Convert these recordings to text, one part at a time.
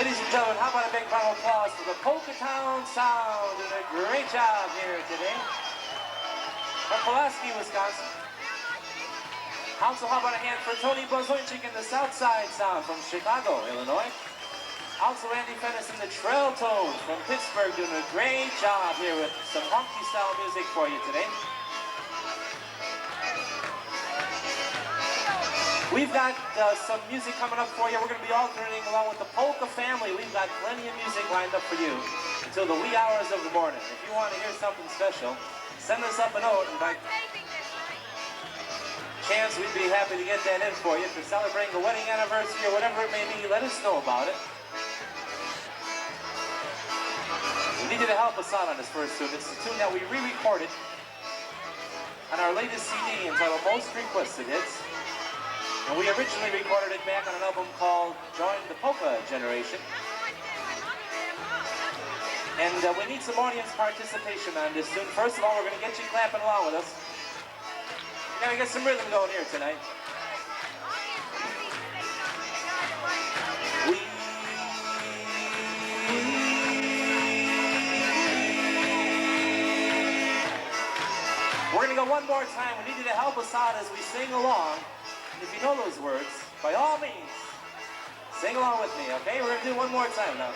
Ladies and gentlemen, how about a big round of applause for the Polka Town Sound? Doing a great job here today. From Pulaski, Wisconsin. Also, how about a hand for Tony Blazonczyk and the Southside Sound from Chicago, Illinois. Also, Andy Fennis and the Trail Tones from Pittsburgh doing a great job here with some honky-style music for you today. We've got some music coming up for you. We're going to be alternating along with the Polka family. We've got plenty of music lined up for you until the wee hours of the morning. If you want to hear something special, send us up a note, and by chance we'd be happy to get that in for you. If you're celebrating a wedding anniversary or whatever it may be, let us know about it. We need you to help us out on this first tune. It's a tune that we re-recorded on our latest CD entitled Most Requested Hits. And we originally recorded it back on an album called Join the Polka Generation. And we need some audience participation on this tune. First of all, we're going to get you clapping along with us. We're going to get some rhythm going here tonight. We're going to go one more time. We need you to help us out as we sing along. If you know those words, by all means, sing along with me, okay? We're going to do one more time now.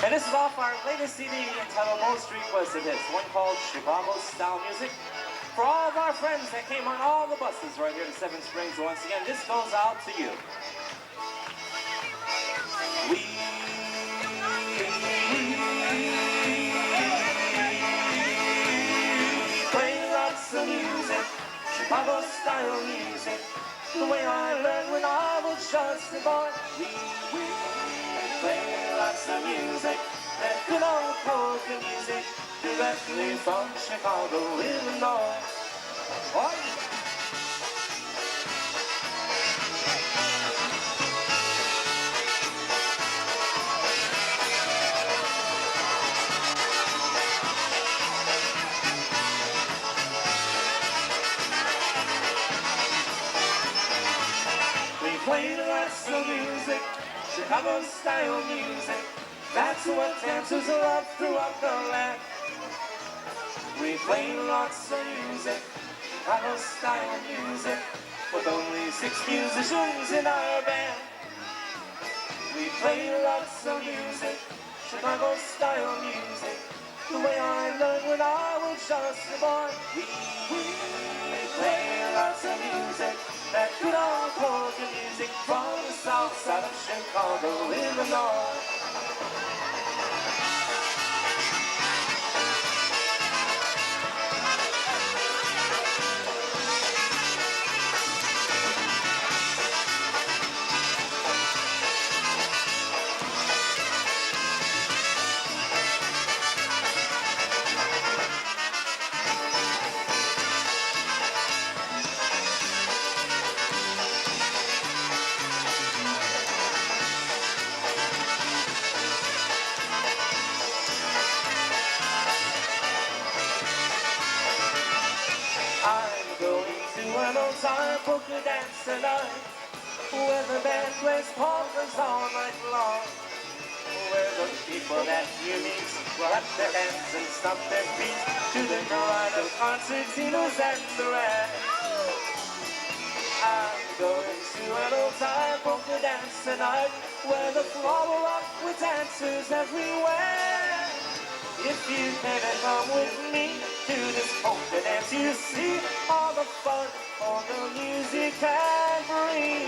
And this is off our latest CD entitled Most Requested Hits, one called Chicago Style Music. For all of our friends that came on all the buses right here to Seven Springs, once again, this goes out to you. Play lots of music, Chicago style music, the way I learned when I was just a boy. We play lots of music, that good old polka music, directly from Chicago, Illinois. Oh. Play lots of music, Chicago style music. That's what dancers love throughout the land. We play lots of music, Chicago style music, with only 6 musicians in our band. We play lots of music, Chicago style music, the way I learned when I was just a boy. We play lots of music, that good old polka music from the south side of Chicago, Illinois. Our polka dance tonight, where the band plays polkas all night long, where the people that you meet will have their hands and stomp their feet to the crowd of concertinos and the rest. I'm going to an old-time polka dance tonight, where the floor will rock with dancers everywhere. If you care to come with me to this polka dance, you see all the fun polka music can bring.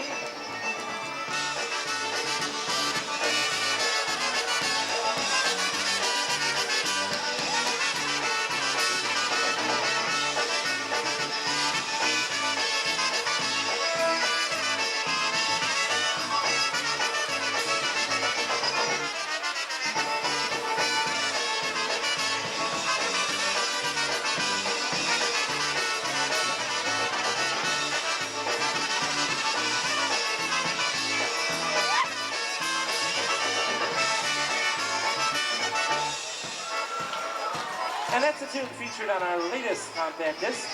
And that's a tune featured on our latest compact disc.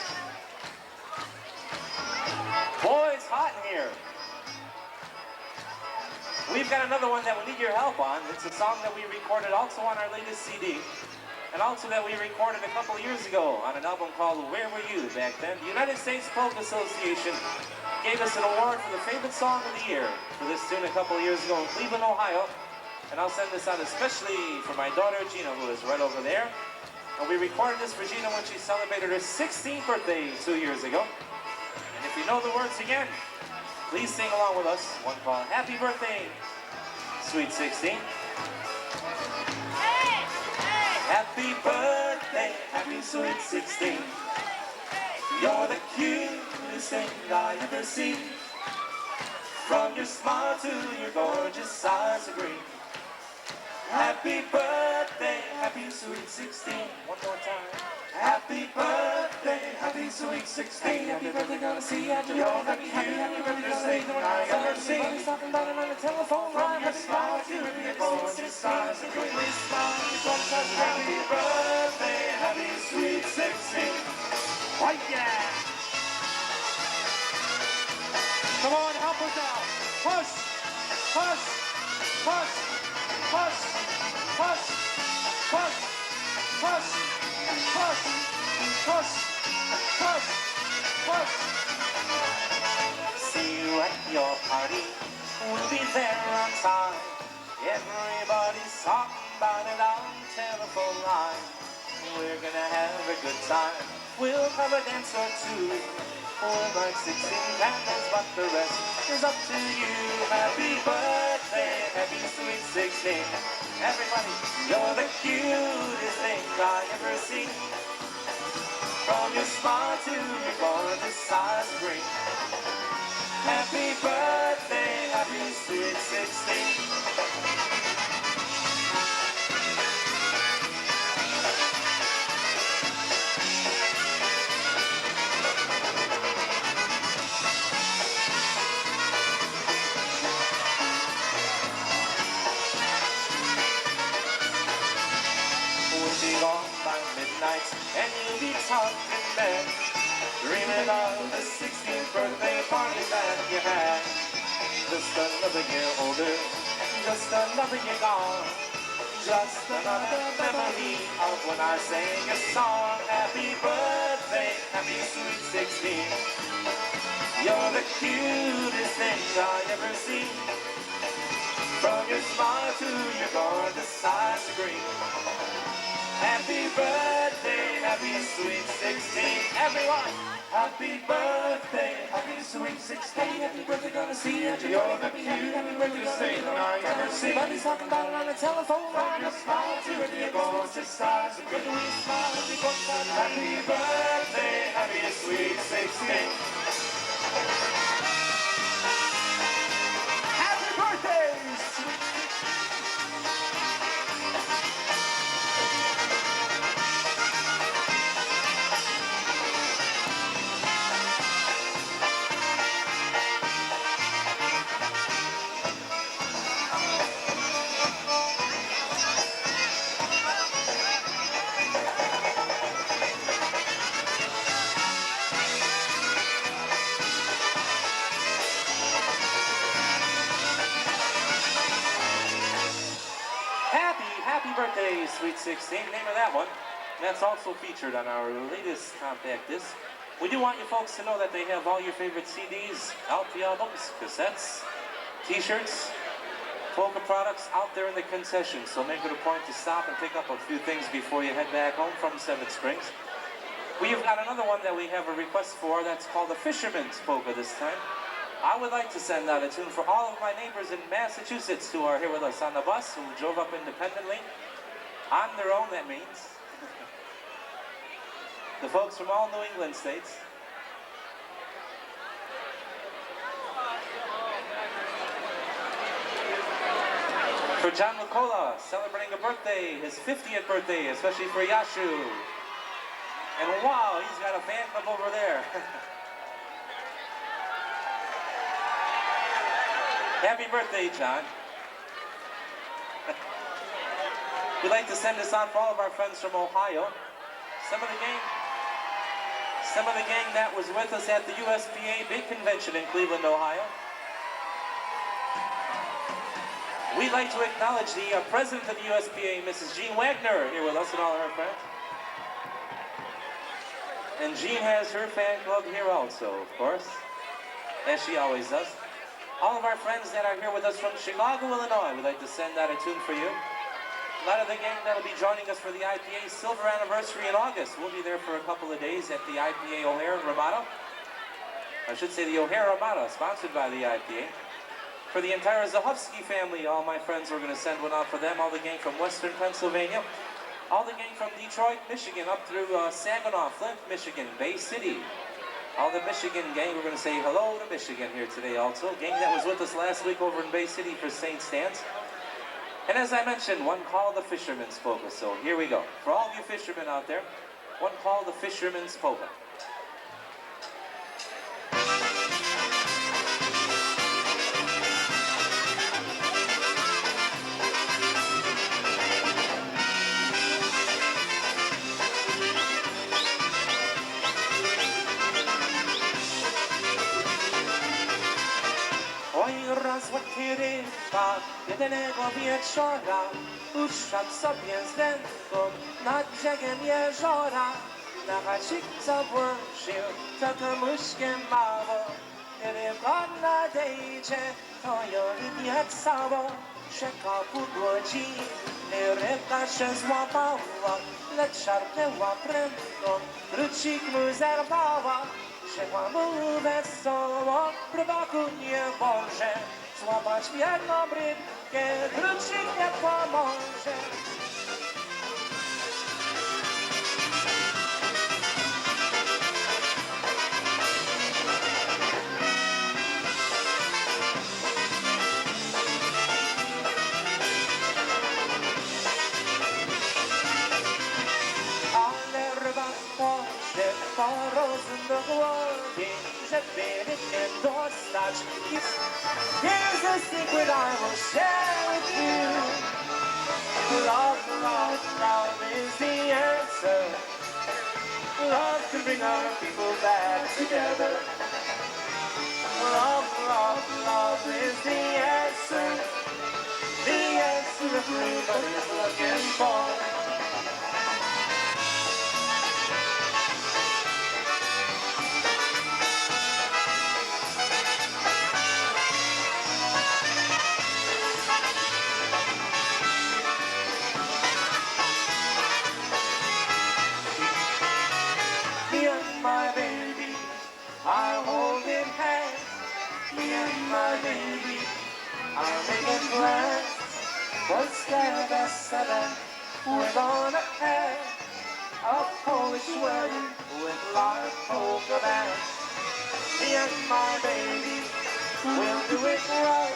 Boy, it's hot in here. We've got another one that we need your help on. It's a song that we recorded also on our latest CD, and also that we recorded a couple of years ago on an album called Where Were You back then. The United States Folk Association gave us an award for the favorite song of the year for this tune a couple of years ago in Cleveland, Ohio. And I'll send this out especially for my daughter Gina, who is right over there. And we recorded this for Gina when she celebrated her 16th birthday 2 years ago. And if you know the words again, please sing along with us. One called Happy Birthday, Sweet 16. Happy birthday, happy sweet 16. You're the cutest thing I ever seen. From your smile to your gorgeous eyes of green. Happy birthday, happy sweet 16. One more time. Happy birthday, happy sweet 16. Happy birthday, gonna see after you're the cutest thing I ever seen. Everybody's talking about it on the telephone line. From your smile to your gorgeous eyes of green. Happy birthday, happy sweet 16. Right, yeah. Come on, help us out. Push, push, push, push, push, push, push, push, push, push, push. See you at your party. We'll be there on time. Everybody's talking about it on telephone line. We're gonna have a good time. We'll have a dance or two. We'll light 16 candles, but the rest is up to you. Happy birthday, happy sweet 16. Everybody, you're the cutest thing I ever seen. From your smile to your gorgeous eyes of green. Happy birthday, happy sweet 16. And you'll be talking back, dreaming of the 16th birthday party that you had. Just another year older, just another year gone, just another memory of when I sang a song. Happy birthday, happy sweet 16. You're the cutest thing I ever seen. From your smile to your gorgeous eyes of green. Happy birthday, happy sweet 16. Everyone, happy birthday, happy sweet 16. Happy birthday, gonna see you. You're the cutest thing I ever seen. Everybody's talking about it on the telephone line. Your smile to your gorgeous eyes. Good we smile, happy birthday, happy sweet 16. Happy birthday, sweet 16. Happy birthday, Sweet 16, name of that one. That's also featured on our latest compact disc. We do want you folks to know that they have all your favorite CDs, LP albums, cassettes, t-shirts, polka products out there in the concession. So make it a point to stop and pick up a few things before you head back home from Seven Springs. We've got another one that we have a request for that's called the Fisherman's Polka this time. I would like to send out a tune for all of my neighbors in Massachusetts who are here with us on the bus, who drove up independently, on their own, that means. The folks from all New England states. For John Lucola, celebrating a birthday, his 50th birthday, especially for Yashu. And wow, he's got a fan club over there. Happy birthday, John. We'd like to send this on for all of our friends from Ohio. Some of the gang, some of the gang that was with us at the USPA Big Convention in Cleveland, Ohio. We'd like to acknowledge the president of the USPA, Mrs. Jean Wagner, here with us and all of her friends. And Jean has her fan club here also, of course, as she always does. All of our friends that are here with us from Chicago, Illinois, we'd like to send out a tune for you. A lot of the gang that'll be joining us for the IPA Silver Anniversary in August. We'll be there for a couple of days at the IPA O'Hare in Ramada. I should say the O'Hare Ramada, sponsored by the IPA. For the entire Zahofsky family, all my friends, we're going to send one out for them. All the gang from Western Pennsylvania. All the gang from Detroit, Michigan, up through Saginaw, Flint, Michigan, Bay City. All the Michigan gang, we're going to say hello to Michigan here today also. Gang that was with us last week over in Bay City for St. Stan's. And as I mentioned, one called the Fisherman's Polka. So here we go. For all of you fishermen out there, one called the Fisherman's Polka. Rozłatki ryba jedynego wieczora usiadł sobie z wędką nad brzegiem jeziora. Na hacik zabłądził, tylko muszkiem mało. Ryba nadejdzie, to ją nie cało. Rzeka pół godziny, ryba się złapała, lecz szarpnęła prędko, drucik mu zerwała. Rzekła mu wesoło, rybaku nie może złapać jedną rybkę, drucik nie pomoże. Ale rybak poszedł po rozum do głowy, żeby rybkę dostać. Here's a secret I will share with you. Love, love, love is the answer. Love can bring our people back together. Love, love, love is the answer. The answer everybody's looking for. My baby, I hold in hand. Me and my baby are making plans. What's that best of them? We're gonna have a Polish wedding with live polka bands. Me and my baby will do it right.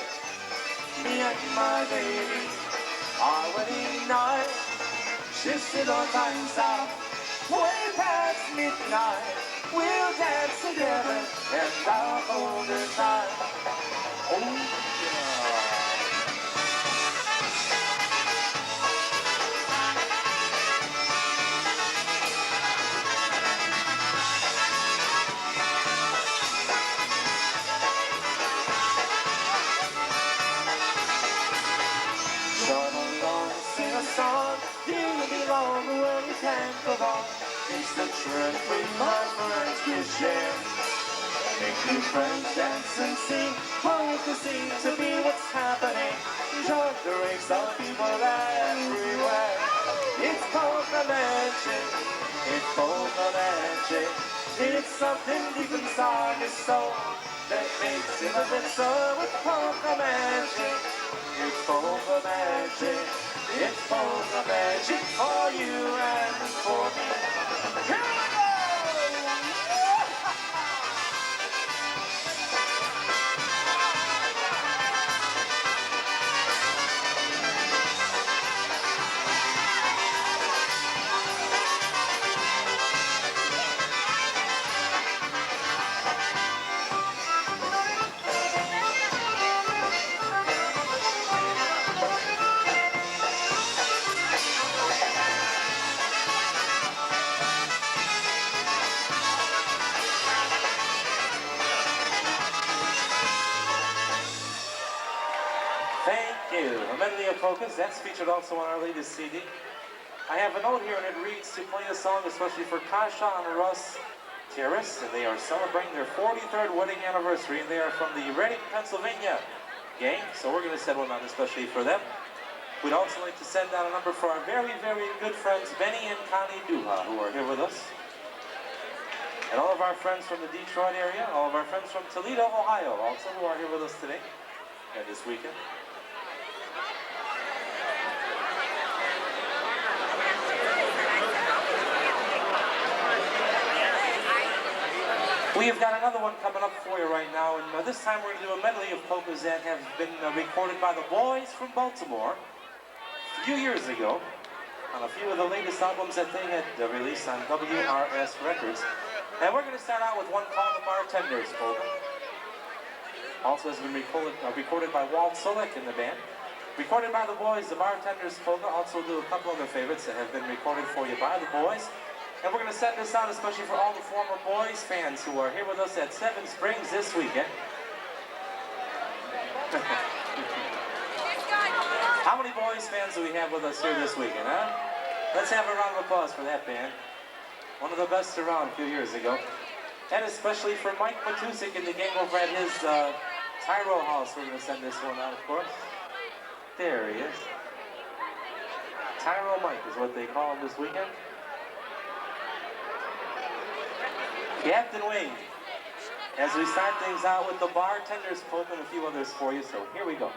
Me and my baby, our wedding night. Wszyscy do tańca, way past midnight. We'll dance together and I'll hold her tight. Oh yeah. Come along, sing a song. Do you belong where we can't go wrong? It's the truth with my friends to share. Make new friends dance and sing. Polka seems to be what's happening. Join the ranks of people everywhere. It's polka magic. It's polka magic. It's something deep inside your soul that makes it a bit so with polka magic. It's polka magic. It's polka magic for you and for me. Here we go! you. A medley of polkas, that's featured also on our latest CD. I have a note here and it reads to play a song especially for Kasha and Russ Terrace, and they are celebrating their 43rd wedding anniversary, and they are from the Reading, Pennsylvania gang, so we're going to send one out especially for them. We'd also like to send out a number for our very, very good friends Benny and Connie Duha, who are here with us. And all of our friends from the Detroit area, all of our friends from Toledo, Ohio, also who are here with us today and this weekend. We have got another one coming up for you right now, and this time we're going to do a medley of polkas that have been recorded by the boys from Baltimore a few years ago on a few of the latest albums that they had released on WRS Records. And we're going to start out with one called The Bartender's Polka. Also has been recorded by Walt Solek in the band. Recorded by the boys, The Bartender's Polka. Also do a couple other favorites that have been recorded for you by the boys. And we're going to send this out especially for all the former boys fans who are here with us at Seven Springs this weekend. How many boys fans do we have with us here this weekend, huh? Let's have a round of applause for that band. One of the best around a few years ago. And especially for Mike Matusik in the game over at his Tyro house. We're going to send this one out, of course. There he is. Tyro Mike is what they call him this weekend. Captain Wayne, as we start things out with the Bartender's Polka and a few others for you, so here we go.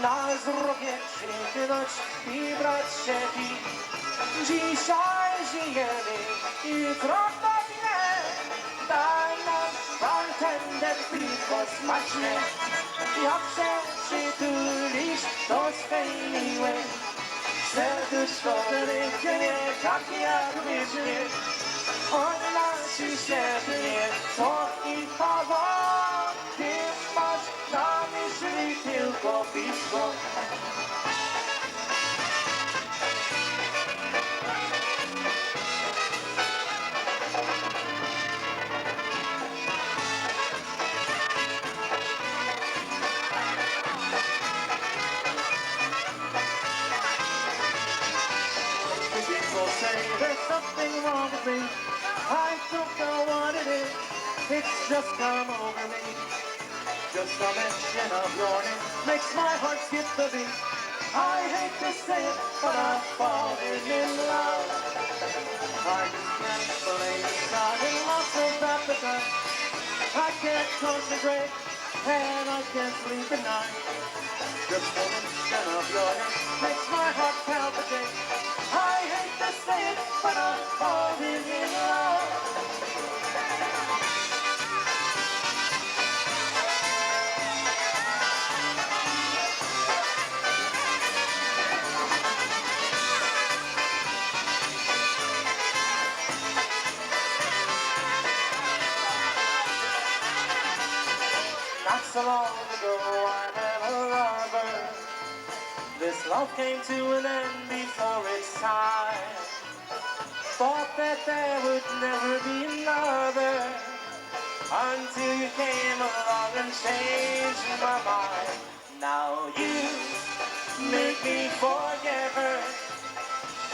Na zdrowie przychyloć i brać się pić. Dzisiaj żyjemy, jutro to źle. Daj nam bartender piwo smaczne. Jak się przytulisz do swej miłej, serduszko ryknie tak jak wyżnie. Ona ci się pnie, to i powoli masz na myśli tylko piwo. People say there's something wrong with me. I don't know what it is. It's just come over me. Just a mention of your name makes my heart skip a beat. I hate to say it, but I'm falling in love. I just can't explain it, not in lots of appetite. I can't concentrate, and I can't sleep at night. Just a mention of your name makes my heart palpitate. I hate to say it, but I'm falling in love. Not so long ago I met a lover. This love came to an end before its time. Thought that there would never be another, until you came along and changed my mind. Now you make me forget her.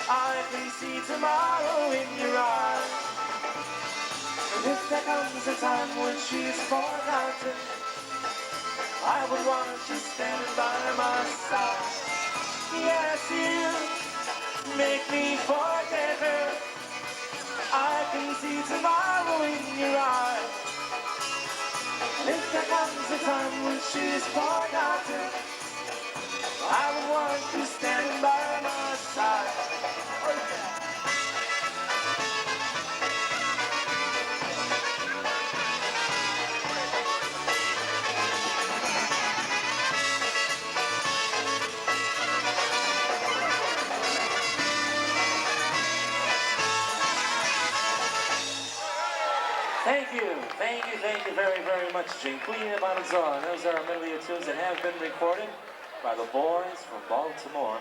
I can see tomorrow in your eyes. And if there comes a time when she's forgotten, I would want you standing by my side. Yes, you make me forget her. I can see tomorrow in your eyes. And if there comes a time when she's forgotten, I would want you standing by my Thank you very, very much. Dziękuję bardzo. And those are a medley of tunes that have been recorded by the boys from Baltimore.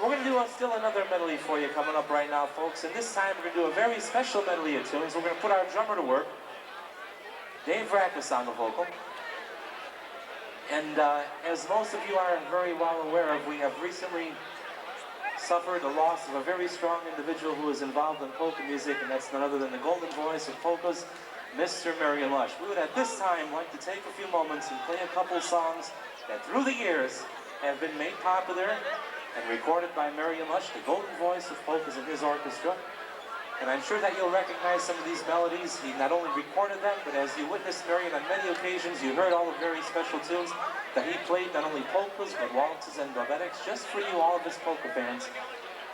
We're going to do still another medley for you coming up right now, folks. And this time we're going to do a very special medley of tunes. We're going to put our drummer to work, Dave Rackus, on the vocal. And as most of you are very well aware of, we have recently suffered the loss of a very strong individual who is involved in polka music, and that's none other than the golden voice of polkas, Mr. Marion Lush. We would at this time like to take a few moments and play a couple songs that through the years have been made popular and recorded by Marion Lush, the golden voice of polkas in his orchestra. And I'm sure that you'll recognize some of these melodies. He not only recorded them, but as you witnessed Marion on many occasions, you heard all the very special tunes that he played, not only polkas, but waltzes and bobetics, just for you, all of his polka fans.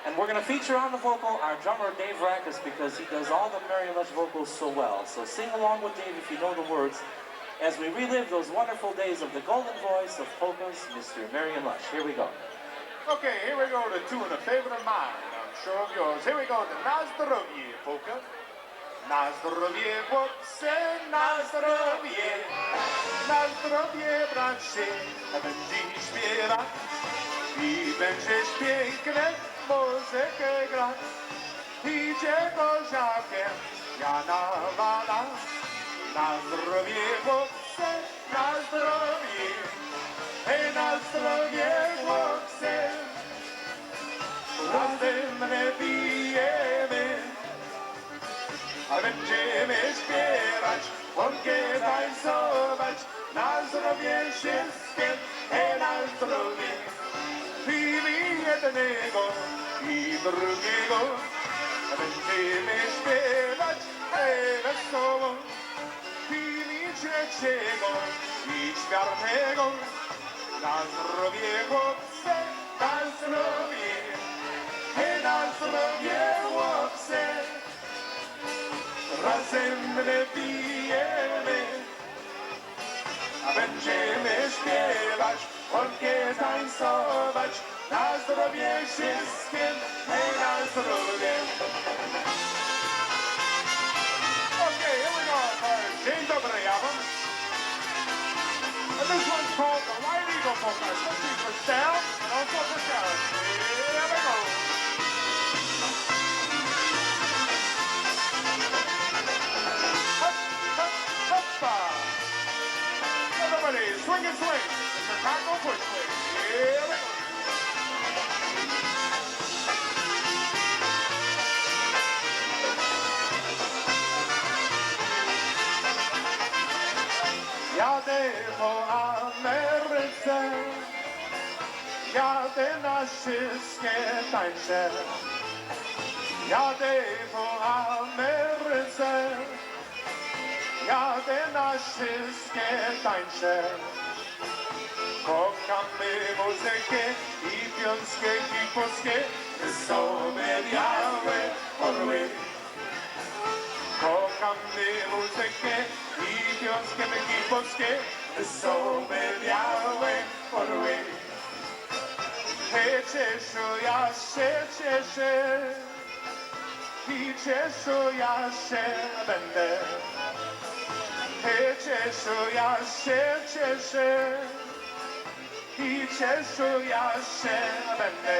And we're going to feature on the vocal our drummer, Dave Rackus, because he does all the Marion Lush vocals so well. So sing along with Dave if you know the words, as we relive those wonderful days of the golden voice of polkas, Mr. Marion Lush. Here we go. Okay, here we go to tune a favorite of mine. I'm sure of yours. Here we go to Na zdrowie polka. Na zdrowie chłopcy, na zdrowie. Na zdrowie bracie, będziesz śpiewać i będziesz piękne muzykę grać. Idzie koziakiem, ja nawalam. Na zdrowie chłopcy, na zdrowie. Hej, na zdrowie chłopcy, razem pijemy, a będziemy śpiewać, łąkę tańcować, na zdrowie wszystkim, hej, na zdrowie. Pili jednego i drugiego, a będziemy śpiewać, hej, wesoło. Pili trzeciego i czwartego, na zdrowie chłopcy, na zdrowie, hej, na zdrowie chłopcy, razem pijemy, a będziemy śpiewać, łąkę tańcować, na zdrowie wszystkim, hej, na zdrowie. Okay, here we go for Dzień Dobry, album. And this one's called the White Eagle Polka, especially for Sal and also for Sharon. Here we go. Hup, hup, huppa. Everybody, swing and swing. The Chicago Push Swing. Here we go. Jadę po Ameryce, jadę na wszystkie tańce. Jadę po Ameryce, jadę na wszystkie tańce. Kochamy muzykę i piąskie i polskie, wesołe białe orły. Kochamy muzykę i piąskie i polskie, wesołe białe orły. Hej, cieszu, ja się cieszę i cieszu, ja się będę. Hej, cieszu, ja się cieszę i cieszu, ja się będę.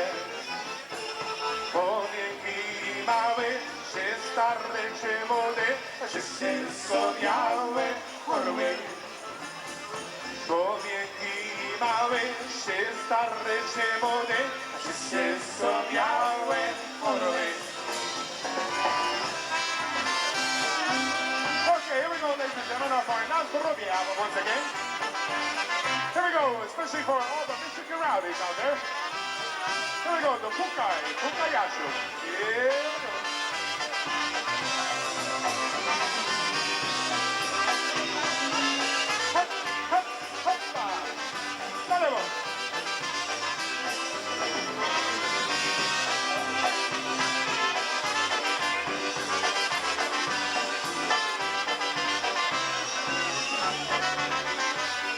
Bo wielki mały, czy stary, czy młody, czy wszystko białe orły. Bo wielki mały, czy stary, czy młody, czy wszystko białe orły. Okay, here we go, ladies and gentlemen, for our Na zdrowie album once again. Here we go, especially for all the Michigan rowdies out there. Here we go, the Pukayashu. Here we go. Hup, hup, huppa. Nalewo.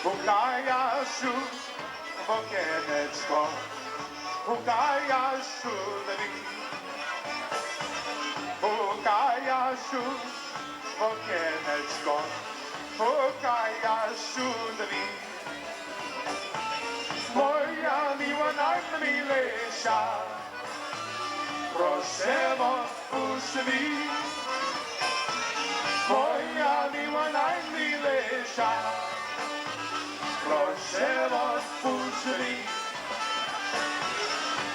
Pukayashu, w okieneczko. Pukayashu, baby. Pukayashu, w okieneczko, pukaj aż drzwi. Moja miła najmilsza, proszę otwórz drzwi. Moja miła najmilsza, proszę otwórz drzwi.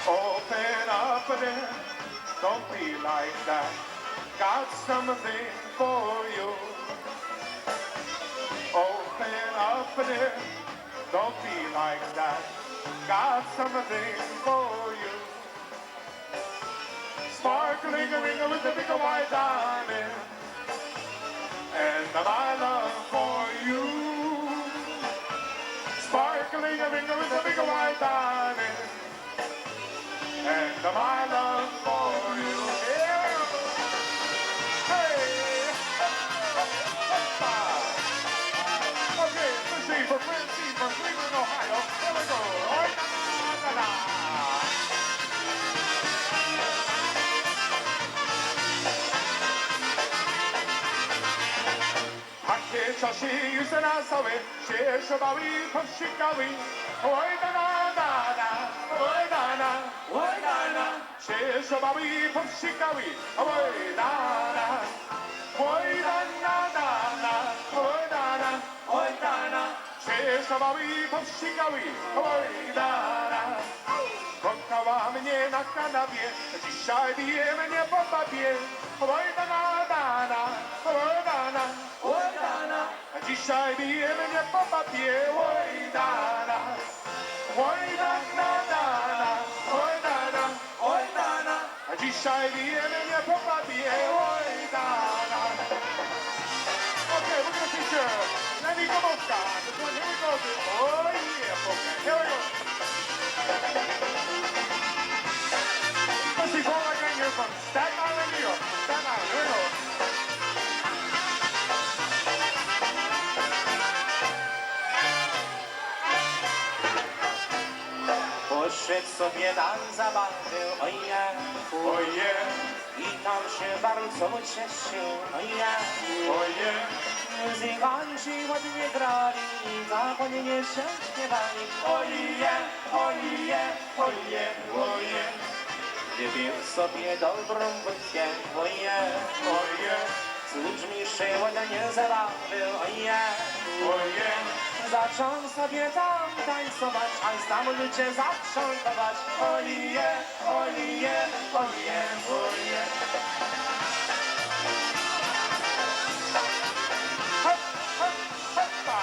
Open up there, don't be like that. Got something for you. Open up there, don't be like that. Got something for you. Sparkling a ring with a big white diamond, and my love for you. Sparkling a ring with a big white diamond, and my love for you. Yeah. Hey. Okay, let's see for Francine from Cleveland, Ohio. Here we go. Oi, na, na, na, na. Takie czasy już nastały, się szobały, posikały. Oj, na, na, na, na. Oj, na, na. Oj, na, na. Się szobały, posikały. Oj, na, na. Oj, na, na, na, na. Oj, na, na. Oj, na, na. Się szobały, posikały. Oj, na, na. Kochała mnie na kanapie, dzisiaj bije mnie po papie. Oj, na, na, na, na. Oj, na, na. Oj, na, na. Dzisiaj bije mnie po papie. Oj, na, na. Oj, na, na, na, na. Oj, na, na. Oj, na, na. Dzisiaj bije mnie po papie. Oj, na, na. Okay, we're gonna feature Lenny Gomowska. This one, here we go. Oh yeah, okay, here we go. Let's see, Paul again here from Staten Island, New York. Staten Island, here we go. Poszedł sobie na zabawę, oje, Oje, i tam się bardzo cieszył, oje. oje, Muzykanci ładnie grali i zapalnie się śpiewali, oje, oje, oje, oje. Wypił sobie dobrą wódkę, oje, oje, z ludźmi się ładnie zabawił, oje. oje. Zaczął sobie tam tańcować, a tam ludzie zaczą dawać, oje, oje, oje, oje. Hop, hop, hoppa.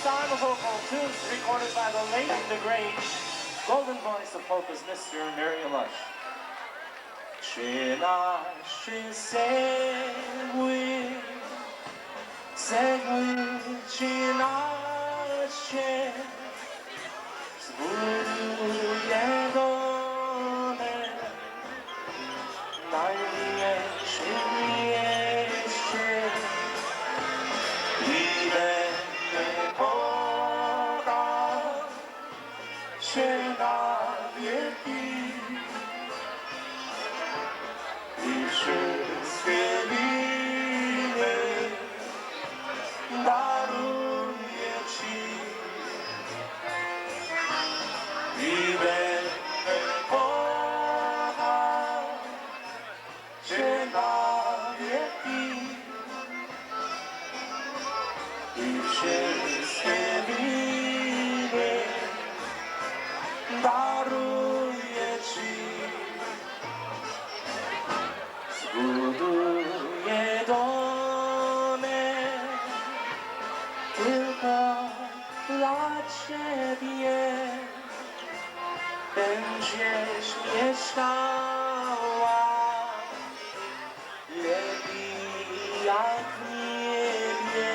Time of vocal tunes recorded by the late and the great golden voice of polkas, Mr. Mary Lush. Czy nasze cegły, czy nasze zbuduje domy najmniejszym mieście i będę kochał się na wieki i wszystkie winy daruję Ci i będę kochał się na wieki i wszystkie winy daruję Ci. Zbuduję domek tylko dla Ciebie. Będziesz mieszkała lepiej jak w niebie.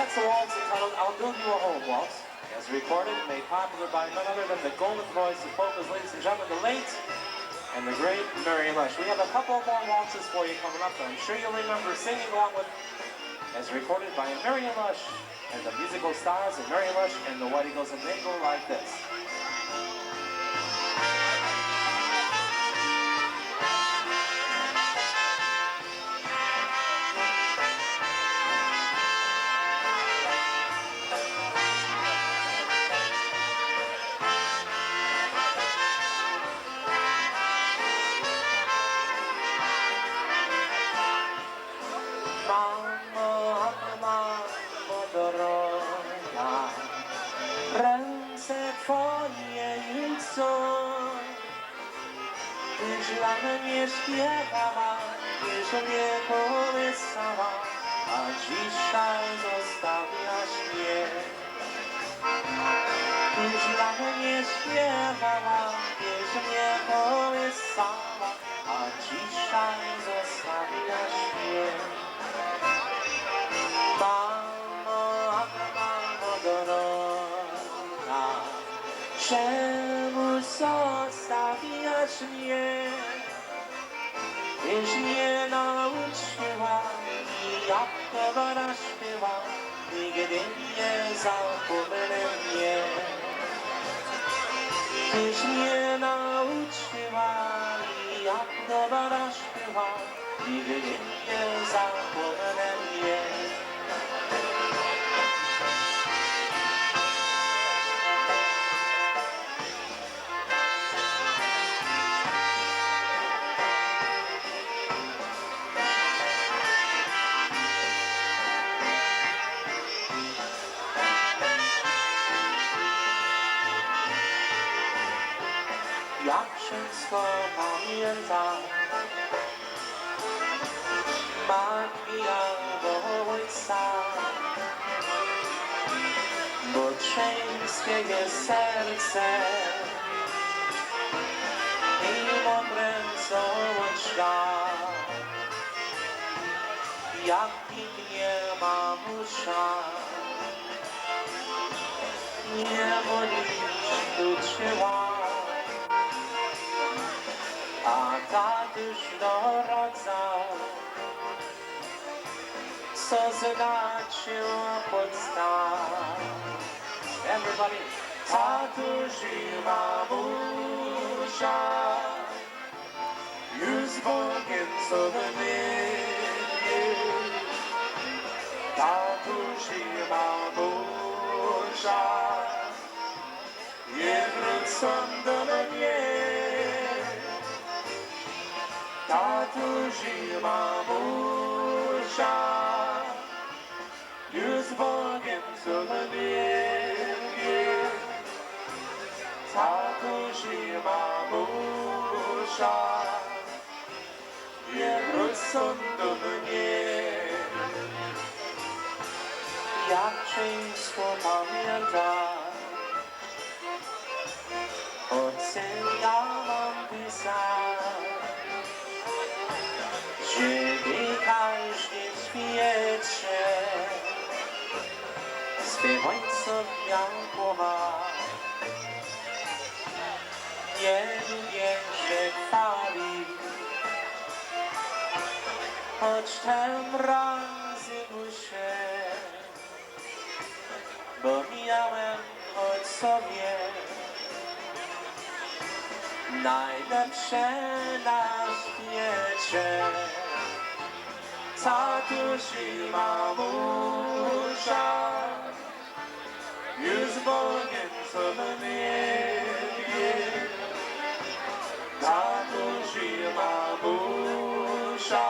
That's a waltz entitled I'll Build You a Home Waltz, as recorded and made popular by none other than the golden voice of polkas, ladies and gentlemen, the late and the great Mary Lush. We have a couple more waltzes for you coming up that I'm sure you'll remember singing along with, as recorded by Mary Lush and the musical stars of Mary Lush and the White Eagles, and they go like this. Mamo, mamo droga, ręce twoje już są. Tyś dla mnie śpiewała, tyś mnie kołysała, a dzisiaj zostawiasz mnie. Tyś dla mnie śpiewała, tyś mnie kołysała, a dzisiaj zostawiasz mnie. Mamo, mamo droga, czemu zostawiasz mnie? Tyś mnie nauczyła i jak dobra śpiewa, nigdy nie zapomnę mnie. Tyś mnie nauczyła i jak dobra śpiewa, nigdy nie zapomnę mnie. Jak wszystko pamiętam, matki albo ojca, bo czeńskie jest serce i mądre są oczka. Jak pięknie mamusza, nie boli uczyła. A tatuś doradzał, co znaczy podstaw. Everybody, tatuś i mamusia już z Bogiem sobie mieli. Tatuś i mamusia nie wrócą do mnie. Tatuś i mamusia już z Bogiem sobie mieli. Tatuś i mamusia nie wrócą do mnie. Jak często pamiętam, o czym ja mam pisać, żeby każdy świecie swych ojców miał kochać. Nie lubię się chwalić, choć ten razy muszę, bo miałem choć sobie najlepsze na świecie. Tatuś i mamusia już z Bogiem sobie mieli. Tatuś i mamusia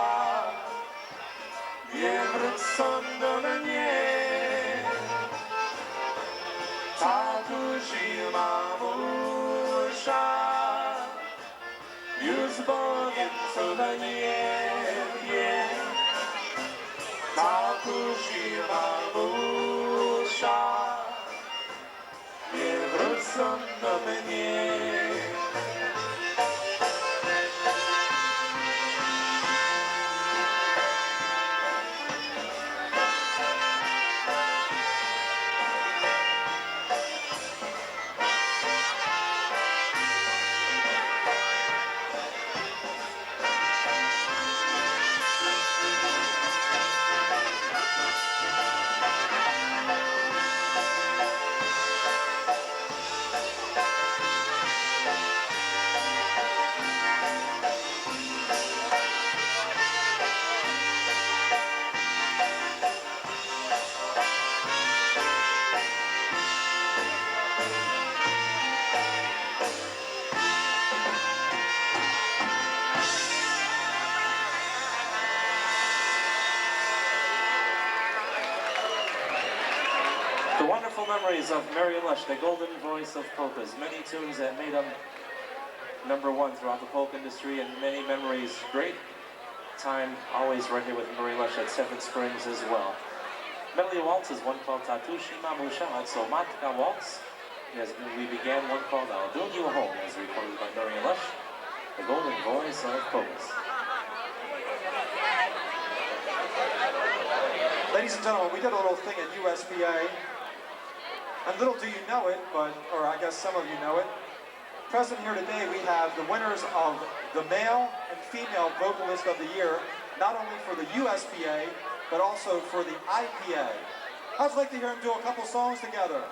nie wrócą do mnie. Tatuś i mamusia już z Bogiem sobie mieli. Tatuś i mamusia nie wrócą do mnie. wonderful memories of Marion Lush, the golden voice of polkas. Many tunes that made them #1 throughout the polka industry, and many memories. Great time always right here with Marion Lush at Seven Springs as well. Medley waltzes, one called Tatushi Mamusha, also Matka Waltz. As we began, one called I'll Build You a Home, as recorded by Marion Lush, the golden voice of polkas. Ladies and gentlemen, we did a little thing at USBA, and little do you know it, or I guess some of you know it. Present here today, we have the winners of the Male and Female Vocalist of the Year, not only for the USBA, but also for the IPA. I'd like to hear them do a couple songs together.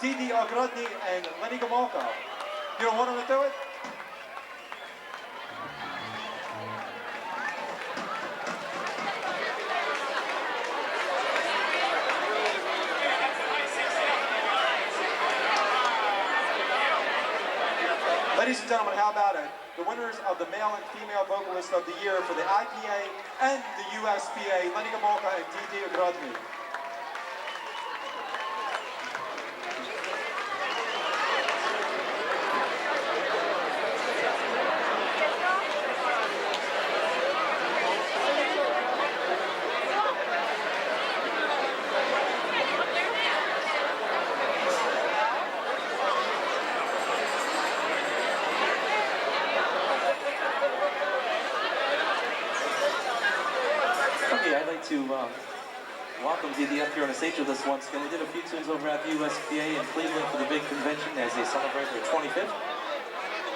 Didi Ogrodny and Lenny Gomulka. You don't want them to do it? Ladies and gentlemen, how about it? The winners of the Male and Female Vocalist of the Year for the IPA and the USBA, Lenny Gomulka and Didi Ogrodny. I'd like to welcome Didi up here on the stage with us once again. We did a few tunes over at the USBA in Cleveland for the big convention as they celebrate their 25th.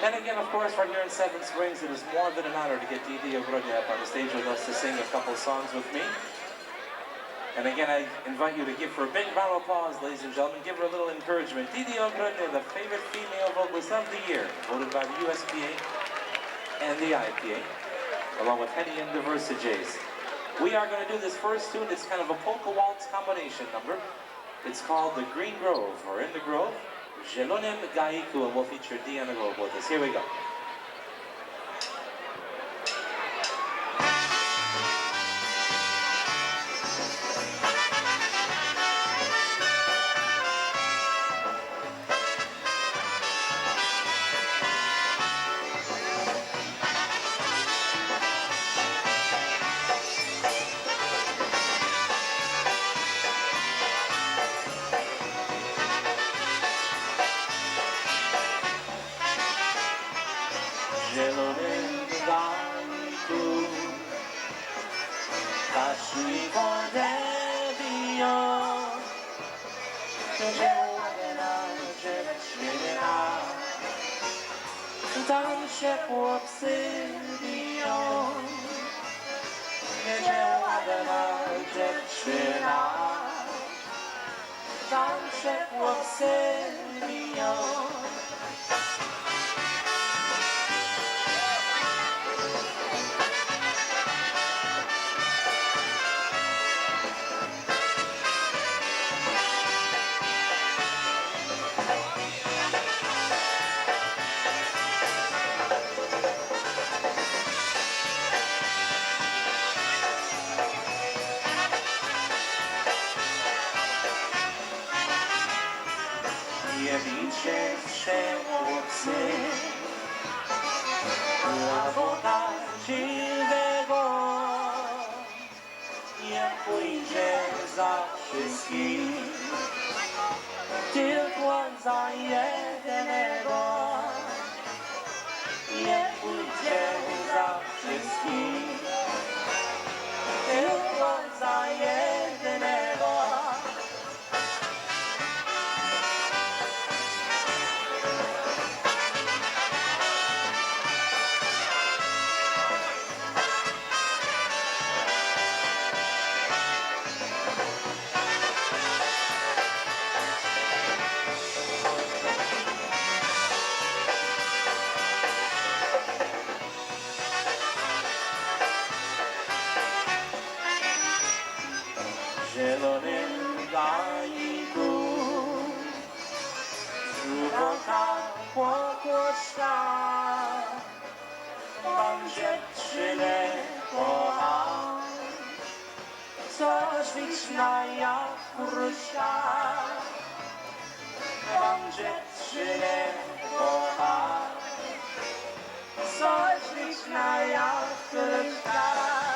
And again, of course, right here in Seven Springs, it is more than an honor to get Didi Ogrodny up on the stage with us to sing a couple songs with me. And again, I invite you to give her a big round of applause, ladies and gentlemen. Give her a little encouragement. Didi Ogrodny, the favorite female vocalist of the year, voted by the USBA and the IPA, along with Henny and the Versajays. We are going to do this first tune. It's kind of a polka waltz combination number. It's called The Green Grove, or In the Grove. Zielonym Gaiku, and we'll feature Deanna Grove with us. Here we go. Zielonym Gaiku, Kaszli wodę biją, że ładna dziewczyna, tam się chłopcy biją, że ładna dziewczyna, tam się chłopcy biją. Nie bijcie się chłopcy, dla Boga żywego, nie pójdzie za wszystkich, tylko za jednego. Nie pójdzie za wszystkich, tylko za jednego. Zielonym Gaiku, głęboka pokłoska, tam dziewczynę kocha, co śliczna jak kruszka, Bądźcie kocha, coś liczna jak kara.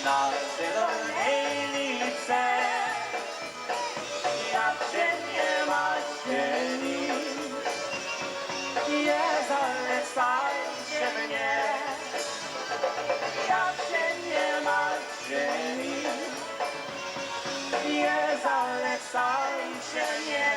Na zielonej lice, jak się nie ma cieni, nie zalecajcie mnie, jak się nie ma cieni, nie zalecajcie mnie.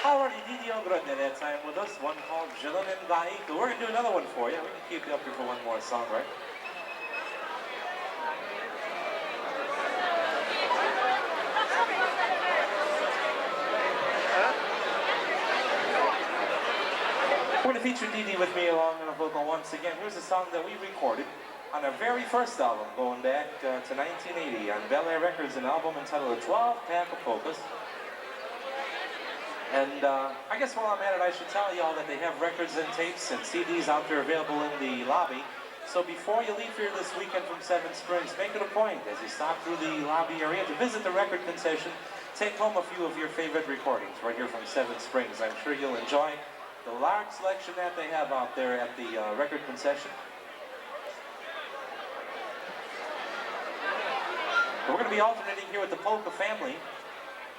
Already Didi Ogrodne that time with us, one called Zilonen Gaiko. We're going to do another one for you. We can keep you up here for one more song, right? We're going to feature Didi with me along on the vocal once again. Here's a song that we recorded on our very first album, going back to 1980 on Bel Air Records, an album entitled 12 Pack of Polkas. And I guess while I'm at it, I should tell you all that they have records and tapes and CDs out there available in the lobby. So before you leave here this weekend from Seven Springs, make it a point as you stop through the lobby area to visit the record concession. Take home a few of your favorite recordings right here from Seven Springs. I'm sure you'll enjoy the large selection that they have out there at the record concession. We're going to be alternating here with the Polka family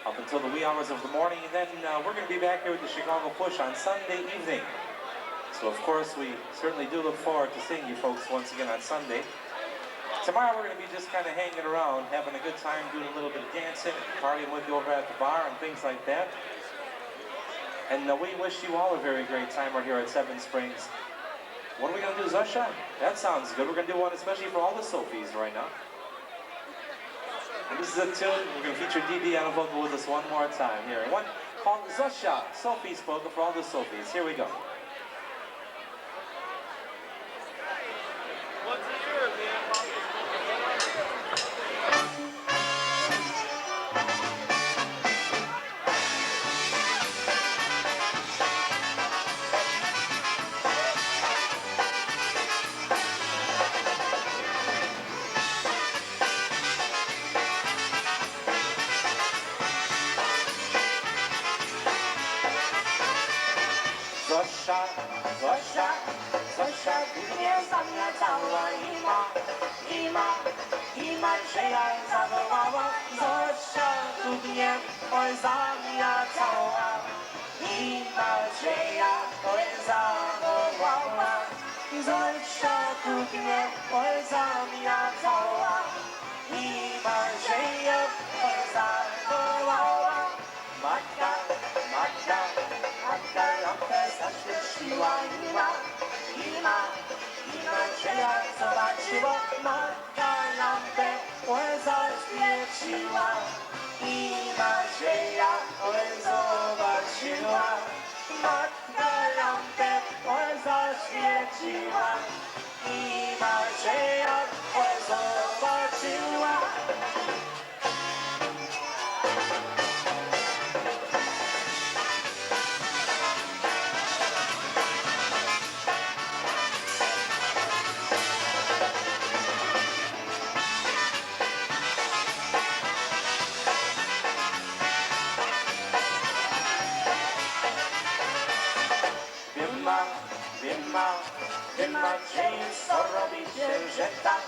up until the wee hours of the morning, and then we're going to be back here with the Chicago Push on Sunday evening. So of course we certainly do look forward to seeing you folks once again on Sunday. Tomorrow we're going to be just kind of hanging around, having a good time, doing a little bit of dancing, partying with you over at the bar and things like that. And we wish you all a very great time right here at Seven Springs. What are we going to do, Zasha? That sounds good. We're going to do one especially for all the Sophies right now. And this is a tune. We're going to feature Didi on a vocal with us one more time here. One called Zasha, Sophie's Polka for all the Sophies. Here we go. Zosia, Zosia, Zosia, nie zamiatała ima się jak zawołała. Zosia, tu mnie oj zamiatała, ima się jak oj zawołała. Zosia, tu mnie oj zamiatała, ima się jak oj zawołała. Matka, matka, matka lampę zaświeciła ima się jak zobaczyła. Matka lampę zaświeciła, ima się jak zobaczyła. Matka lampę zaświeciła, ima się jak zobaczyła. Macieju, co robicie, że tak,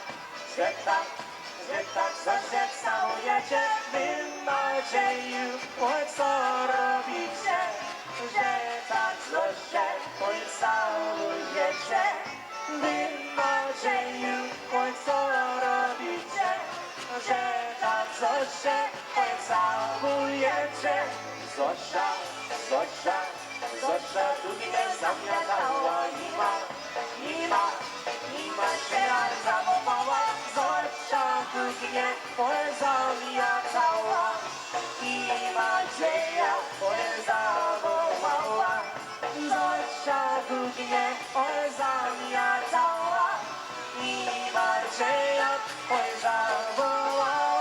co się całujecie? Wy Macieju, oj, co robicie, że tak, co się całujecie? Wy Macieju, oj, co robicie, że tak, co się całujecie? Zosia, Zosia, Zosia, drugi nie zamiatała ima się zawołała. Zosia, drugi nie zamiatała i Macieja zawołała. Zosia, drugi nie zamiatała i Macieja zawołała.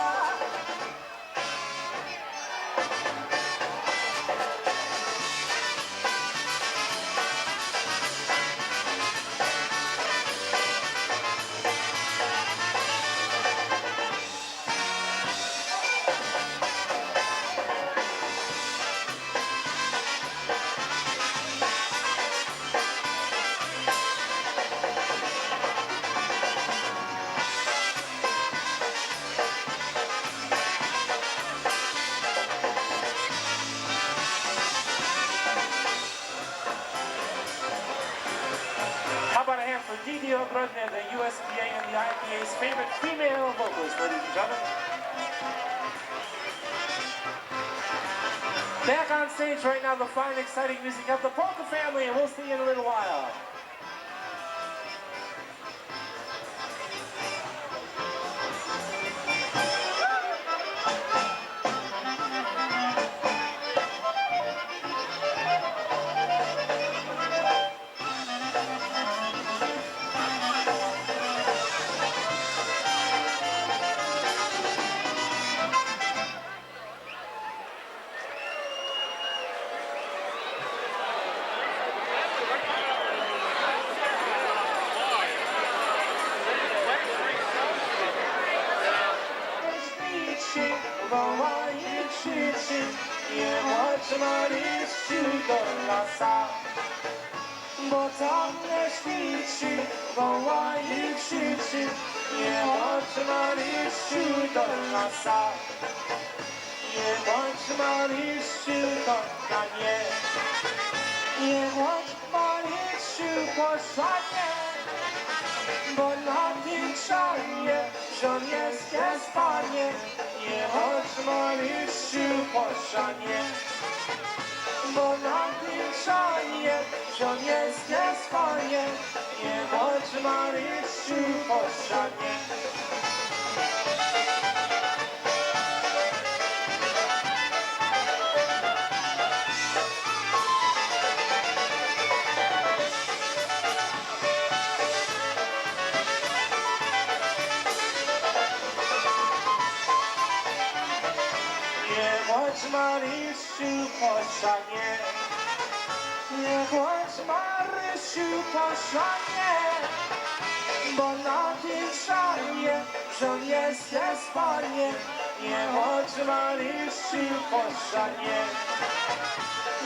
How about a hand for Didi Ogrodne, the USPA and the IPA's favorite female vocalist, ladies and gentlemen. Back on stage right now, the fine, exciting music of the Polka Family, and we'll see you in a little while. Wołaje, krzyczy, nie chodź Marysiu do lasa, bo tam nie świeci. Wołaje, krzyczy, nie chodź Marysiu do lasa, nie chodź Marysiu do mnie, nie chodź Marysiu po szanie, bo na tym szanie żon jest Panie. Nie chodź Marysiu po szanie, bo na tym szanie żon jest Panie. Nie chodź Marysiu po szanie. Chodź Marysiu po szanie, nie chodź Marysiu po szanie, bo na tym szanie żon jest Panie. Nie chodź Marysiu po szanie,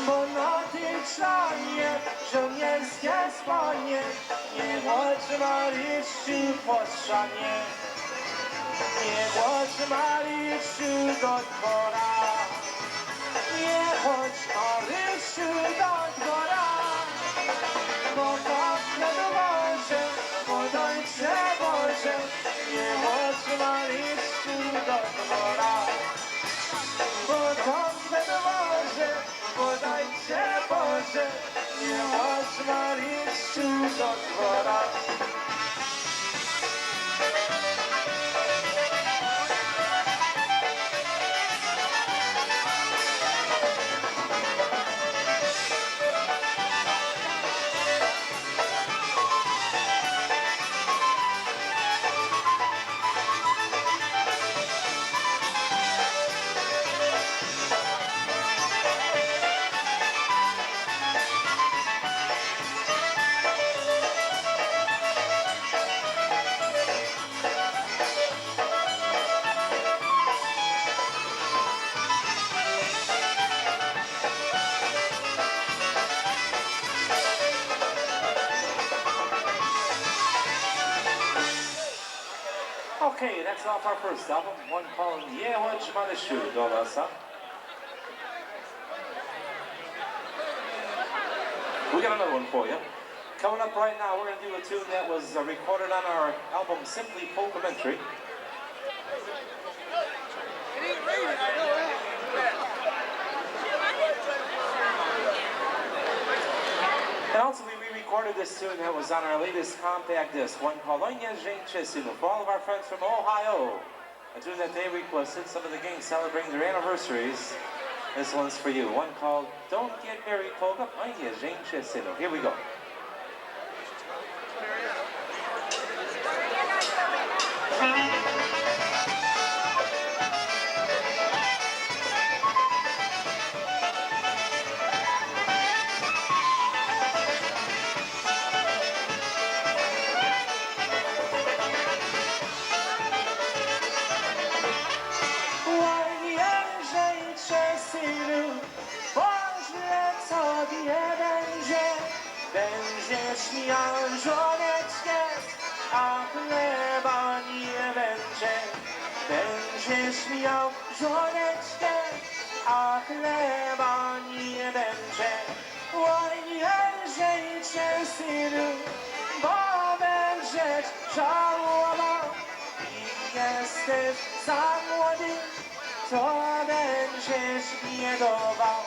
bo na tym szanie żon jest Panie. Nie chodź Marysiu po szanie, nie chodź Marysiu do dwora. Nie chodź Marysiu do dwora, bo tak na dworze, podajcie Boże. Nie chodź Marysiu do dwora, bo tak na dworze, podajcie Boże. Nie chodź Marysiu do dwora. Okay, that's off our first album, one called Yehodge Manishu Dolasa. We got another one for you. Coming up right now, we're going to do a tune that was recorded on our album Simply Polkamentary. And also we re-recorded this tune that was on our latest compact disc, one called Onya Zhengchesinu, for all of our friends from Ohio. A tune that they requested, some of the gangs celebrating their anniversaries. This one's for you, one called Don't Get Married Polka, Onya Zhengchesinu. Here we go. Będziesz miał żoneczkę, a chleba nie będzie. Będziesz miał żoneczkę, a chleba nie będzie. Oj, lżej cię, synu, bo będziesz żałował. I jesteś za młody, to będziesz biedował.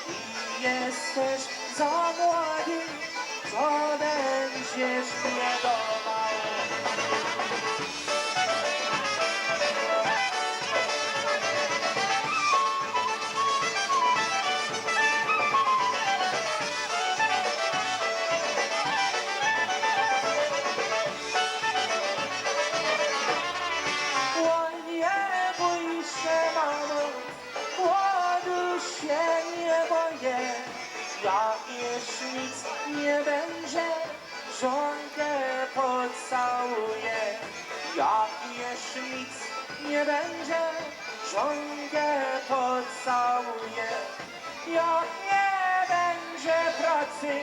I jesteś za młody, to będziesz biedował. O, nie bój się, mamo, głodu się nie boję. Jak już nic nie będzie, żonkę pocałuję. Jak już nic nie będzie, żonkę pocałuję. Jak nie będzie pracy,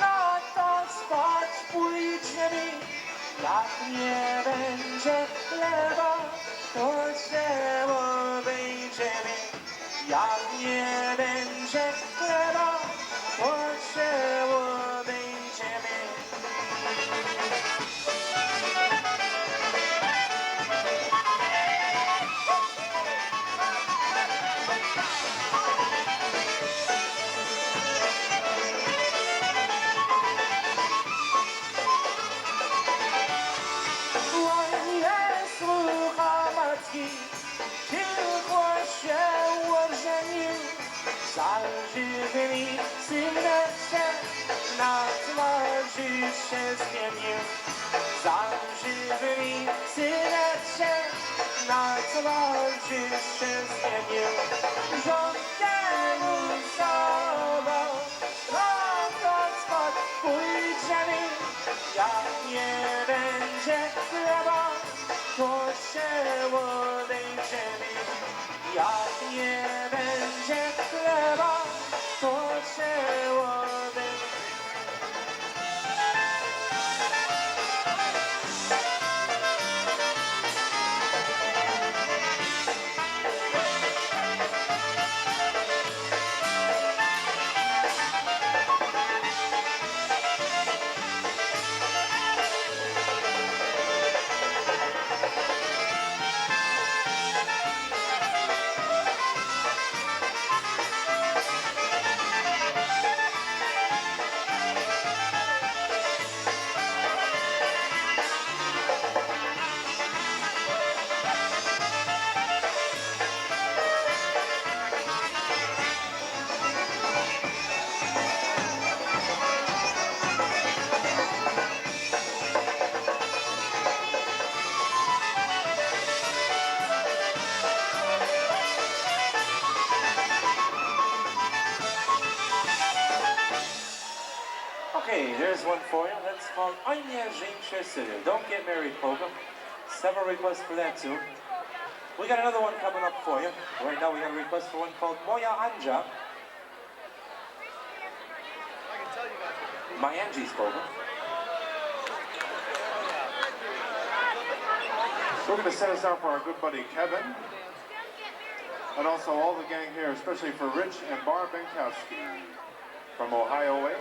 no to spać pójdziemy. Jak nie będzie chleba, to drzewo wejdziemy. Jak nie będzie chleba, to drzewo wejdziemy. Oj, nie słucha matki, tylko się ożenił. Za żywymi syneczkiem na twarzy się zmienił. Za żywymi syneczkiem na twarzy się zmienił. Żonkę mu zabrał, no to spać pójdziemy. Jak nie będzie chleba, to się odejdziemy. Jak nie będzie chleba, to się odejdziemy. Okay, there's one for you. That's called Onya Zhengchesinu. Don't Get Married Polka. Several requests for that too. We got another one coming up for you. Right now we got a request for one called Moya Anja. My Angie's Polka. We're going to set us out for our good buddy Kevin, and also all the gang here, especially for Rich and Barb Benkowski from Ohio Way,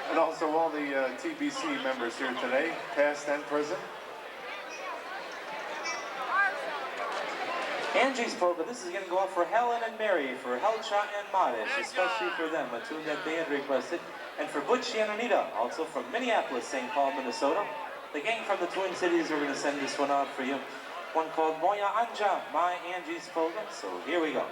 and also all the TBC members here today, past and present. Angie's Polka, this is going to go out for Helen and Mary, for Helcha and Madish, especially for them, a tune that they had requested, and for Butchie and Anita, also from Minneapolis, St. Paul, Minnesota. The gang from the Twin Cities are going to send this one out for you. One called Moya Anja, My Angie's Polka. So here we go.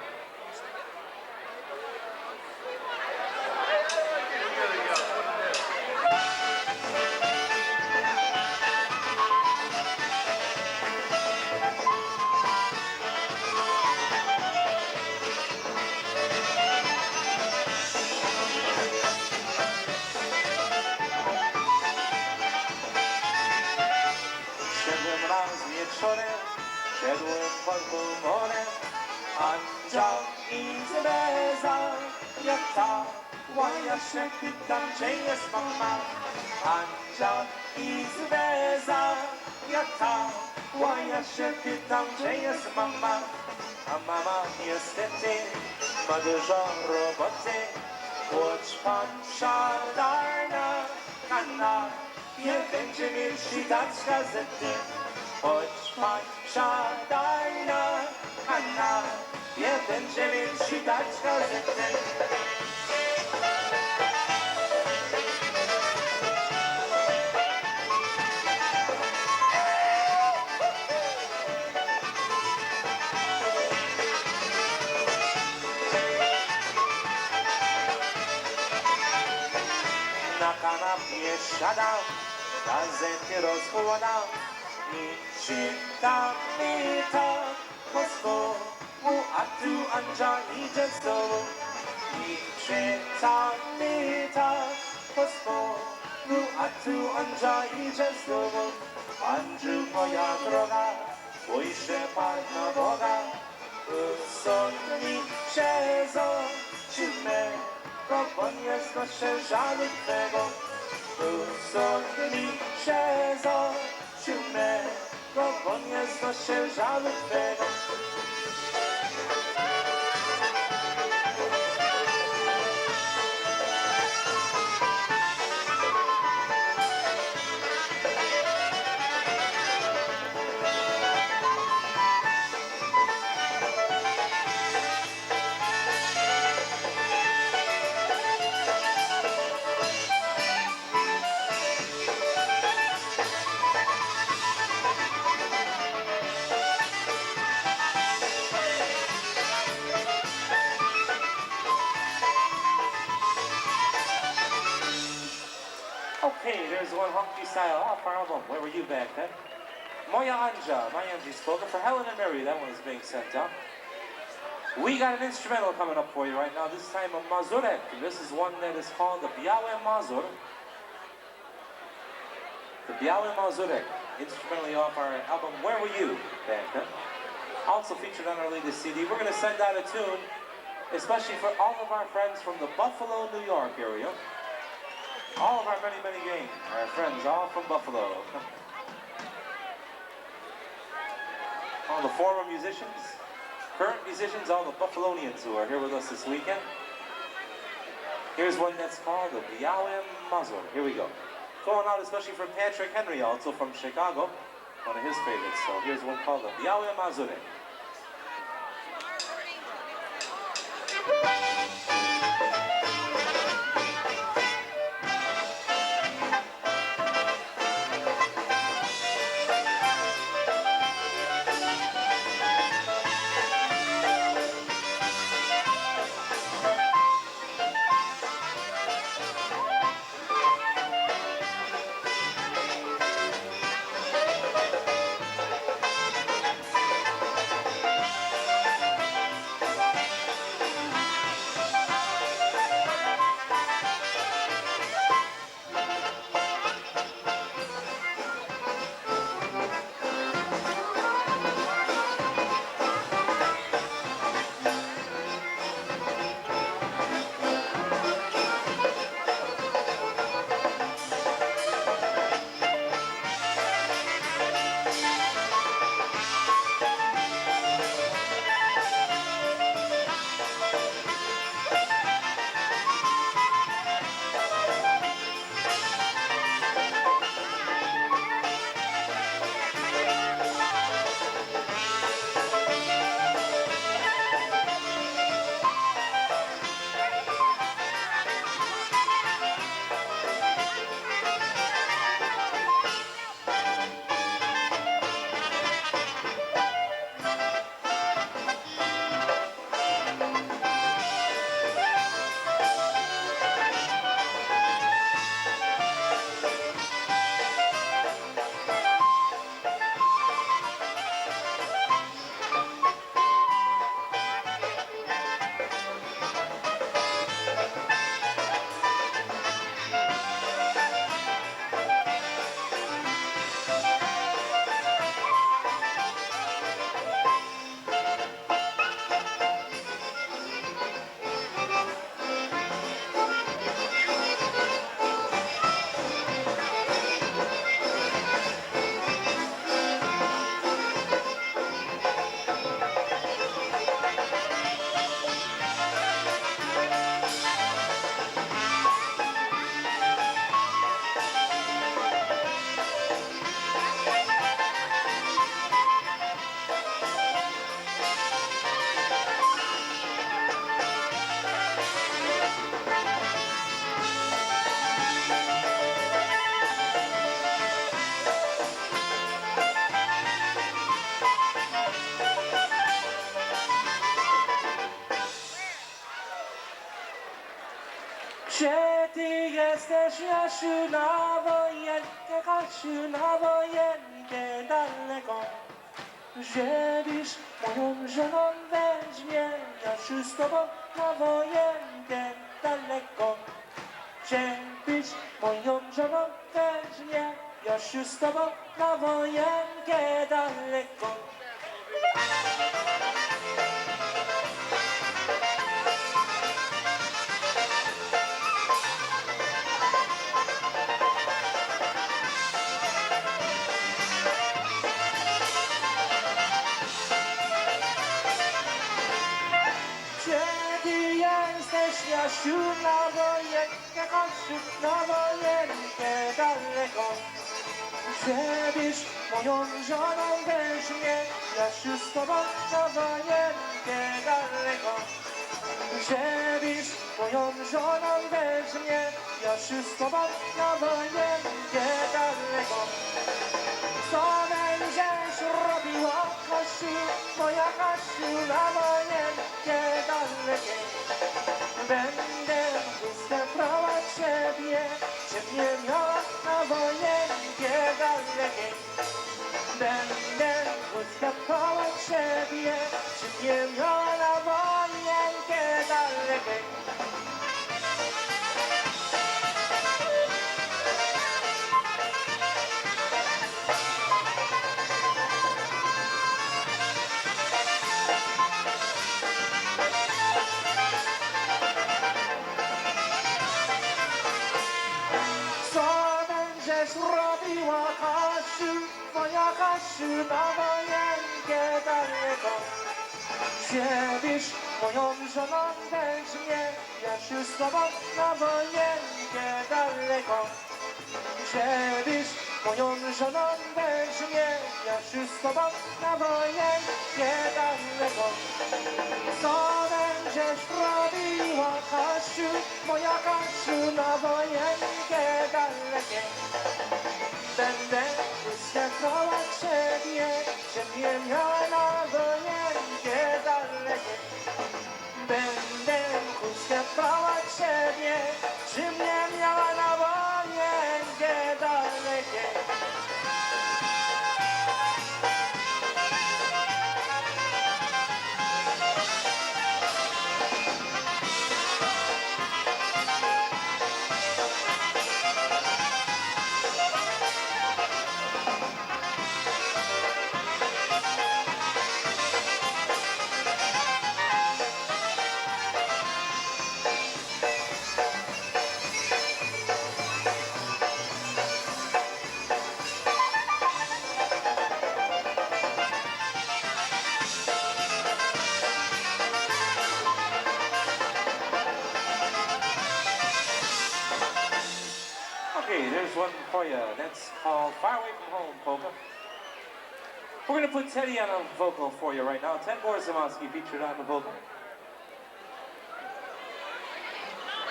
Szedłem pod humorem, Anja i zbeza, jak ta, ja się pytam, gdzie jest mama. Anja i zbeza, jak ta, ja się pytam, gdzie jest mama. A mama niestety ma dużo roboty, choć pan szardarna, Hanna nie będzie mieć czytać gazety. Choć pan szardarna, Hanna nie będzie mieć czytać gazety. Na kanapie siadam, gazety rozkładam i czytam mi to po swojemu, a tu Anja idzie z tobą. I czytam mi to po swojemu, a tu Anja idzie z tobą. Andrzej, moja droga, bój się Pan na Boga, usądni się zobaczymy, bo nie znoszę żalu twego. Usądni się zobaczymy, bo nie znoszę żalu twego. Okay, there's one hunky style off our album. Where were you back then? Moya Anja, My Angie's Polka for Helen and Mary. That one is being sent out. We got an instrumental coming up for you right now. This time a mazurek. This is one that is called the Białe Mazur. The Białe Mazurek, instrumentally off our album Where Were You back then. Also featured on our latest CD. We're going to send out a tune, especially for all of our friends from the Buffalo, New York area. All of our many, many gang, our friends, all from Buffalo. All the former musicians, current musicians, all the Buffalonians who are here with us this weekend. Here's one that's called the Białe Mazur. Here we go. Going out especially from Patrick Henry, also from Chicago, one of his favorites. So here's one called the Białe Mazur. Gdzie ty jesteś, Jasiu, na wojenkę, Kasiu, na wojenkę daleko? Żebyś moją żoną weźmie, Jasiu, z tobą na wojenkę daleko. Żebyś moją żoną weźmie, Jasiu, z tobą na wojenkę daleko. Jasiu, na wojenkę, Kasiu, na wojenkę daleko. Żebyś moją żoną weźmie, Jasiu, z tobą na wojenkę daleko. Żebyś moją żoną weźmie, Jasiu, z tobą na wojenkę daleko. Co będziesz robiła, Kasiu, moja Kasiu, na wojenkę dalekiej? Będę ustępować ciebie, ciebie miała na wojenkę dalekiej. Będę ustępować ciebie, ciebie miała na wojenkę dalekiej. Robiła Kasiu, moja Kasiu, na wojenkę daleko. Żebyś moją żoną weźmie, Jasiu, z tobą na wojenkę daleko. Żebyś moją żoną weźmie, Jasiu, z tobą na wojenkę daleko. Co będziesz robiła, Kasiu, moja Kasiu, na wojenkę dalekie? Będę ustępować ciebie, ciebie miała na wojenkę dalekie. Będę ustępować ciebie, ciebie miała na wojenkę dalekie. Okay, there's one for you. That's called Far Away From Home, polka. We're going to put Teddy on a vocal for you right now. Ted Borzymowski featured on the vocal.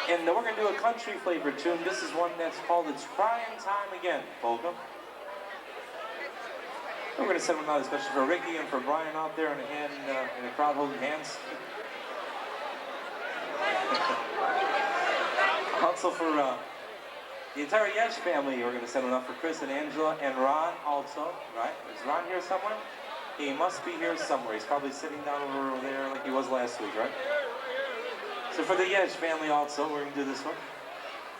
And we're going to do a country flavored tune. This is one that's called It's Crying Time Again, polka. We're going to send one out especially for Ricky and for Brian out there in the crowd holding hands. Also for the entire Yesh family, we're going to send one up for Chris and Angela and Ron also, right? Is Ron here somewhere? He must be here somewhere. He's probably sitting down over there like he was last week, right? So for the Yesh family also, we're going to do this one.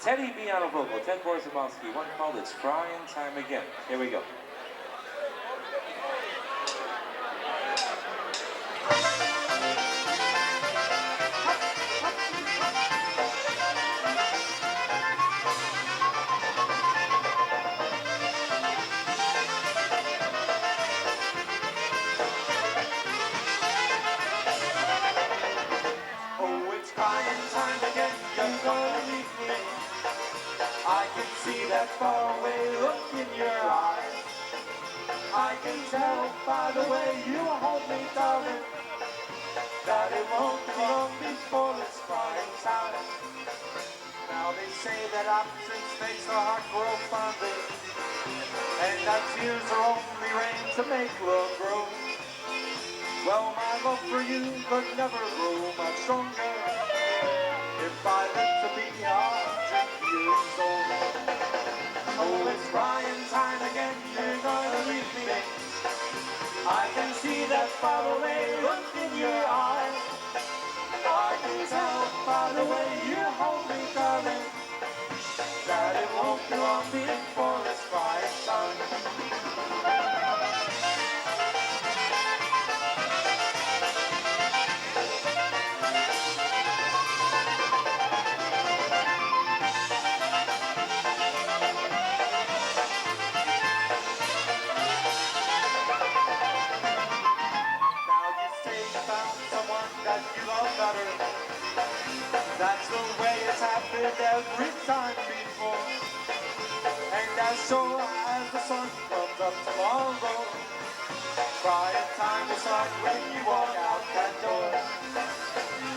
Teddy B on a vocal, Ted Borzymowski, one called It's Crying Time Again. Here we go. Faraway look in your eyes. I can tell by the way you hold me, darling, that it won't be long before it's crying time. Now they say that absence makes the heart grow fonder, and that tears are only rain to make love grow. Well, my love for you could never grow much stronger if I lived to be yours. you long before it's quiet time. Now you say you found someone that you love better. That's the way it's happened every time before. And as sure as the sun comes up tomorrow, crying time will start when you walk out that door.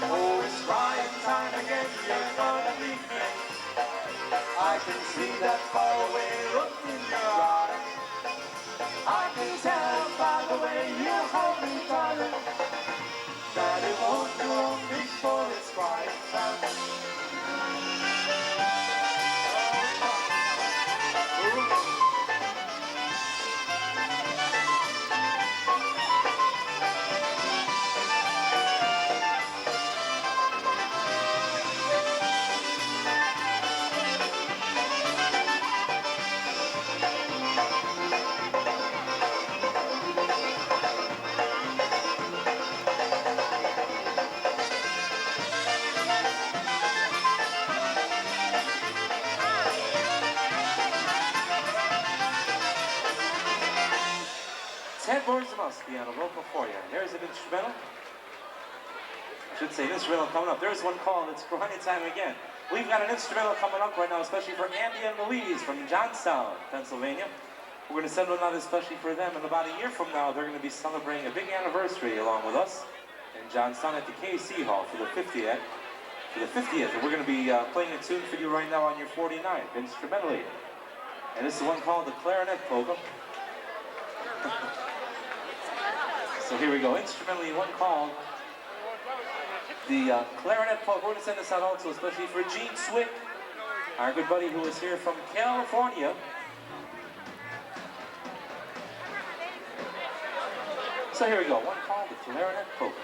Oh, it's crying time again, you're gonna leave me. I can see that faraway look in your eye. I can tell by the way you hold me, darling, that it won't be long before it's crying time. Ted Borzanowski on a vocal for you. There's an instrumental. I should say an instrumental coming up. There's one called It's Crying Time Again. We've got an instrumental coming up right now, especially for Andy and Louise from Johnstown, Pennsylvania. We're going to send one out especially for them. And about a year from now, they're going to be celebrating a big anniversary along with us in Johnstown at the KC Hall for the 50th. And we're going to be playing a tune for you right now on your 49th, instrumentally. And this is one called the Clarinet Polka. So here we go, instrumentally one called the Clarinet Polka. We're going to send this out also, especially for Gene Swick, our good buddy who is here from California. So here we go, one called the Clarinet Polka.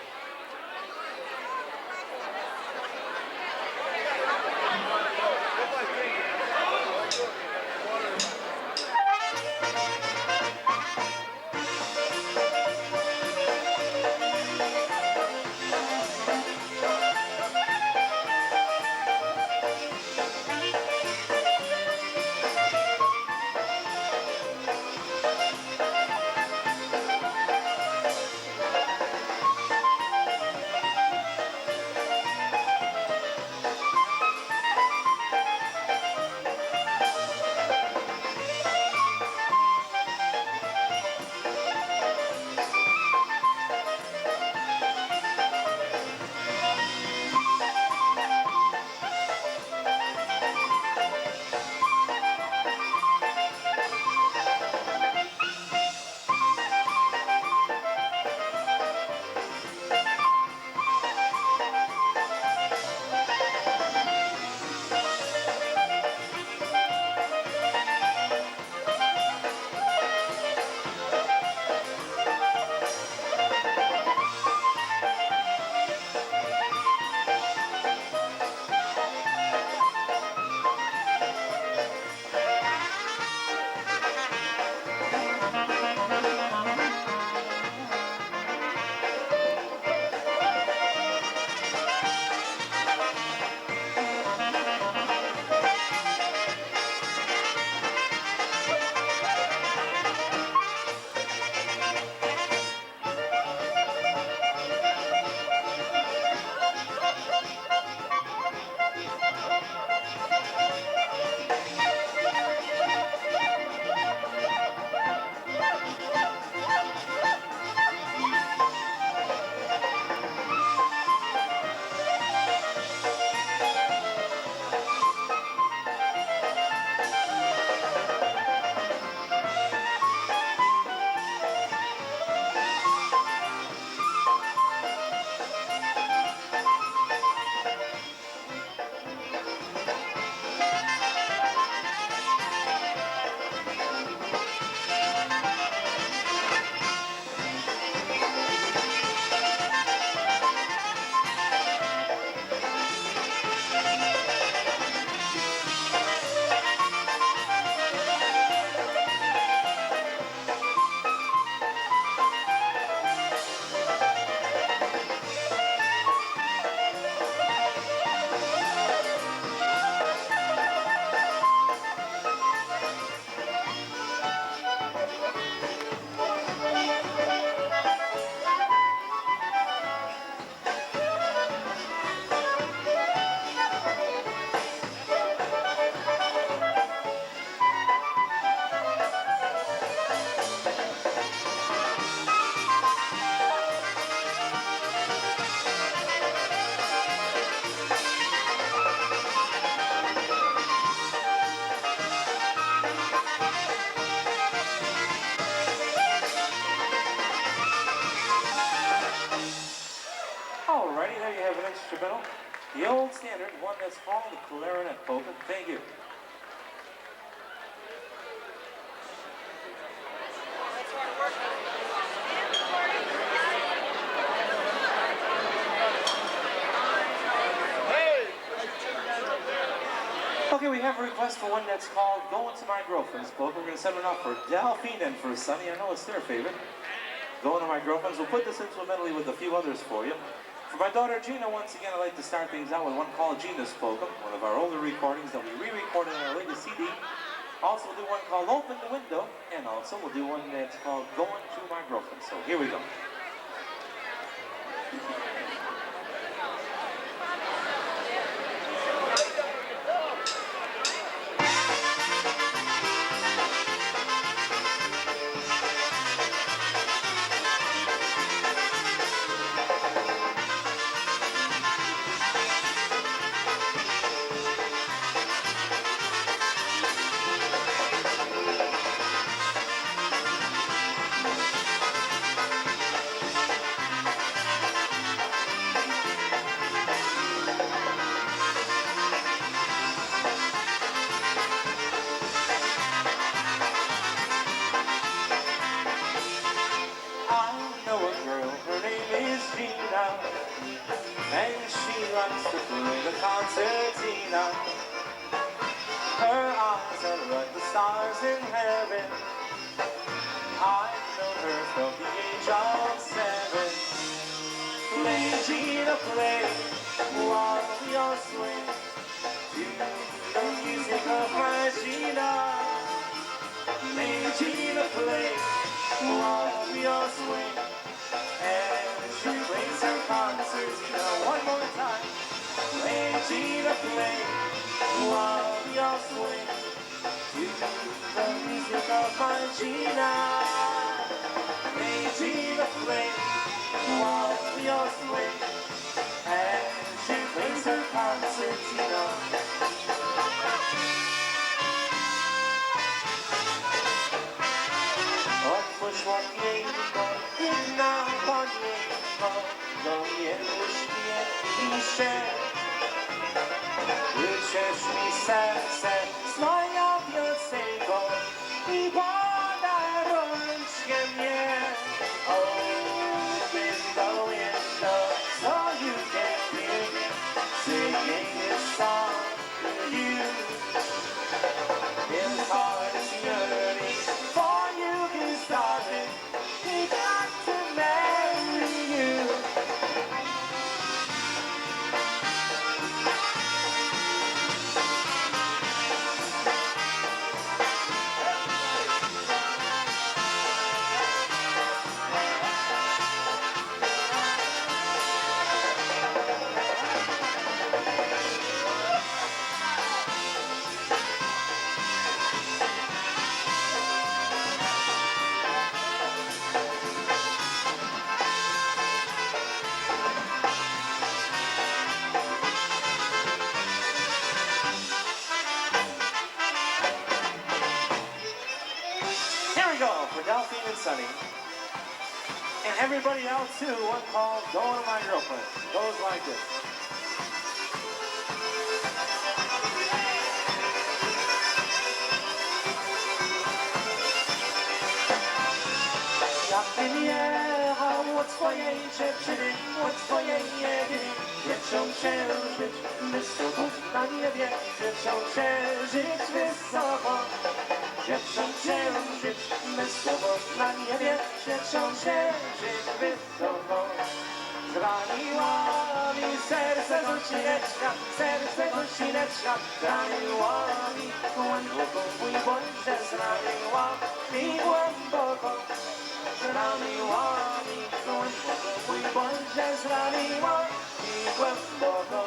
that's called the clarinet polka. Thank you. Okay, we have a request for one that's called Going to My Girlfriend's polka. We're going to set it up for Delphine and for Sunny. I know it's their favorite. Going to My Girlfriend's. We'll put this into a medley with a few others for you. For my daughter Gina, once again, I'd like to start things out with one called Gina's Polka, one of our older recordings that we re-recorded on our latest CD. Also, we'll do one called Open the Window, and also we'll do one that's called Going to My Girlfriend. So here we go. And she likes to play the concertina. Her eyes are like the stars in heaven. I've known her from the age of 7. Play, Gina, play, while we all swing to the music of my Gina. Play, Gina, play, while we all swing. And she plays her concertina one more time. Play, Gina, play, while we all swing to the music of my Gina. Play, Gina, play, while we all swing. And she plays her concertina. Otwórz łokietko, inna panienko, do mnie uśmiechnij się. Wyciesz mi serce swoją piosenką i podaj rączkę mnie. Open the window so you can hear me singing this song to you. It's hard to yearning for you can start it. We got to marry you. For Delphine and Sunny. And everybody else too, one called Going to My Girlfriend. Goes like this. Jak nie jechał od swojej dziewczyny, od swojej jedyny, cieszą się żyć wysoko na niebie, cieszą się żyć wysoko. Cieszą się żyć wysoko na niebie, cieszą się żyć wysoko. Zraniła mi serce gościneczka, zraniła mi głęboko, mój Boże, zraniła mi głęboko. Zraniła mi głęboko, mój Boże, zraniła mi głęboko.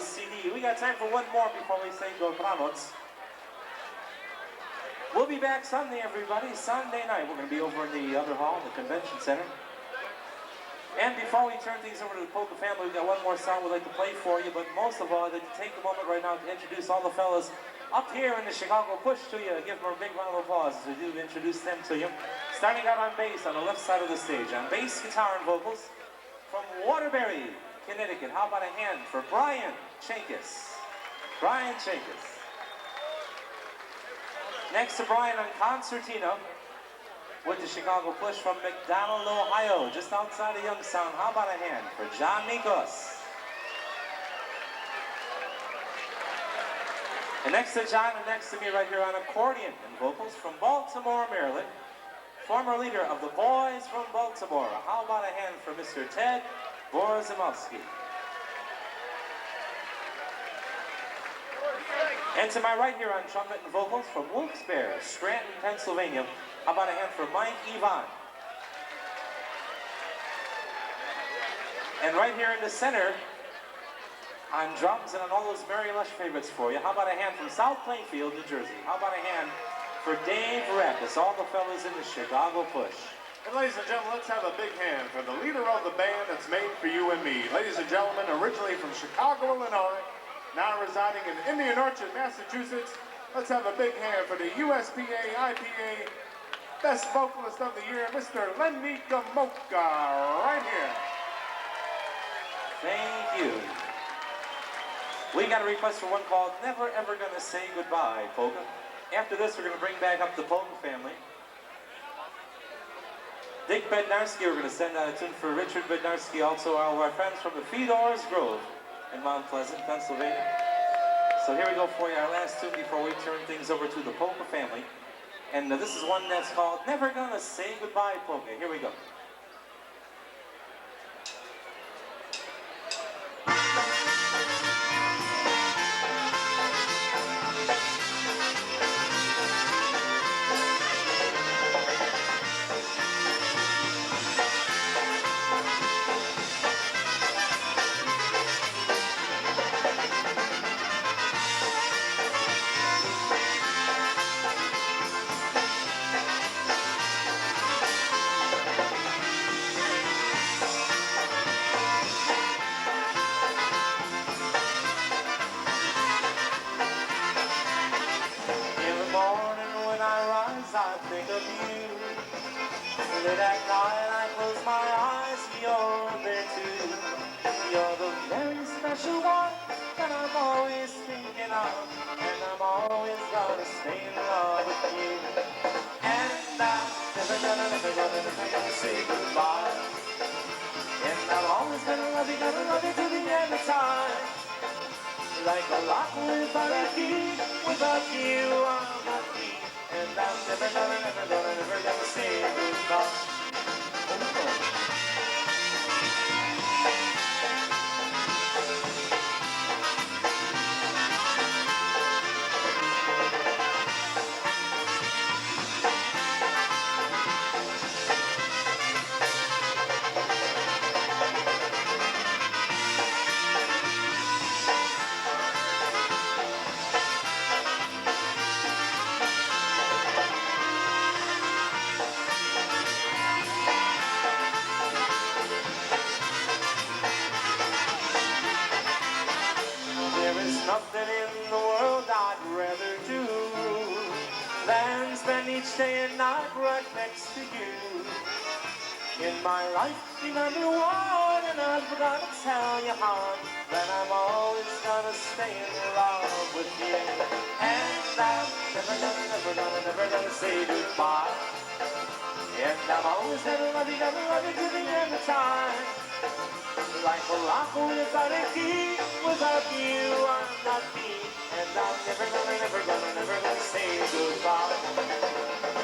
this CD. We got time for one more before we say dobranoc. We'll be back Sunday, everybody. Sunday night. We're going to be over in the other hall, the convention center. And before we turn things over to the Polka family, we've got one more song we'd like to play for you. But most of all, I'd like to take a moment right now to introduce all the fellas up here in the Chicago Push to you. Give them a big round of applause as we do introduce them to you. Starting out on bass on the left side of the stage. On bass, guitar, and vocals from Waterbury, Connecticut. How about a hand for Brian Chankis? Brian Chankis. Next to Brian on concertina with the Chicago Push from McDonald, Ohio, just outside of Youngstown. How about a hand for John Nikos? And next to John and next to me right here on accordion and vocals from Baltimore, Maryland, former leader of the Boys from Baltimore. How about a hand for Mr. Ted Borzimowski? And to my right here on trumpet and vocals from Wilkes-Barre, Scranton, Pennsylvania. How about a hand for Mike Ivan? And right here in the center, on drums and on all those Mary Lush favorites for you, how about a hand from South Plainfield, New Jersey? How about a hand for Dave Rackis, all the fellas in the Chicago Push? And ladies and gentlemen, let's have a big hand for the leader of the band that's made for you and me. Ladies and gentlemen, originally from Chicago, Illinois, now residing in Indian Orchard, Massachusetts, let's have a big hand for the USPA IPA Best Vocalist of the Year, Mr. Lenny Gamoka, right here. Thank you. We got a request for one called Never Ever Gonna Say Goodbye, Polka. After this, we're gonna bring back up the Polka family. Dick Bednarski, we're gonna send out a tune for Richard Bednarski, also all of our friends from the Fedora's Grove in Mount Pleasant, Pennsylvania. So here we go for you, our last tune before we turn things over to the Polka family. And this is one that's called Never Gonna Say Goodbye, Polka. Here we go. I think of you. Late at night I close my eyes, you're there too. You're the very special one that I'm always thinking of, and I'm always gonna stay in love with you. And I'm never gonna say goodbye. And I'm always gonna love you to the end of time. Like a lock without a key, without you I'm not me. And I'm never gonna say goodbye. Nothing in the world I'd rather do than spend each day and night right next to you. In my life, you number one, and I'm gonna tell you, hon, that I'm always gonna stay in love with you. And I'm never gonna say goodbye. And I'm always gonna love you to the end of time. Like a lock without a key, without you I'm not me. And I'm never gonna say goodbye.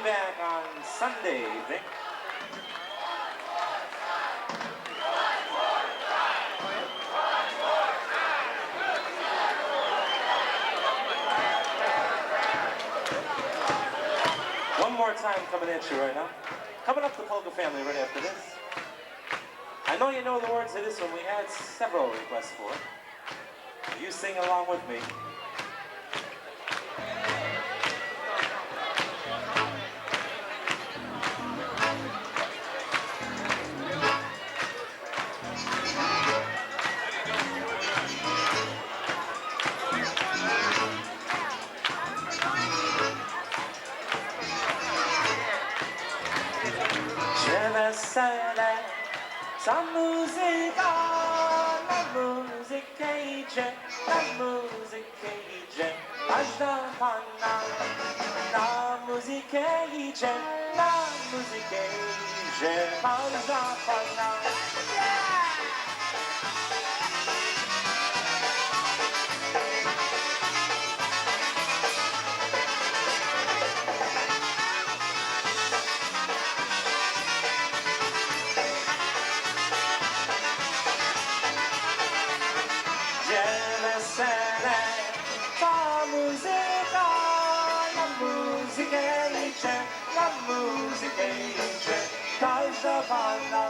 back on Sunday evening. One more time coming at you right now. Coming up, the Polka Family right after this. I know you know the words of this one. We had several requests for it. You sing along with me. Je me serai sa musica, la musica idzie, la musica idzie, każda panna. La musica idzie, la musica idzie, każda panna. La musica idzie, każda panna.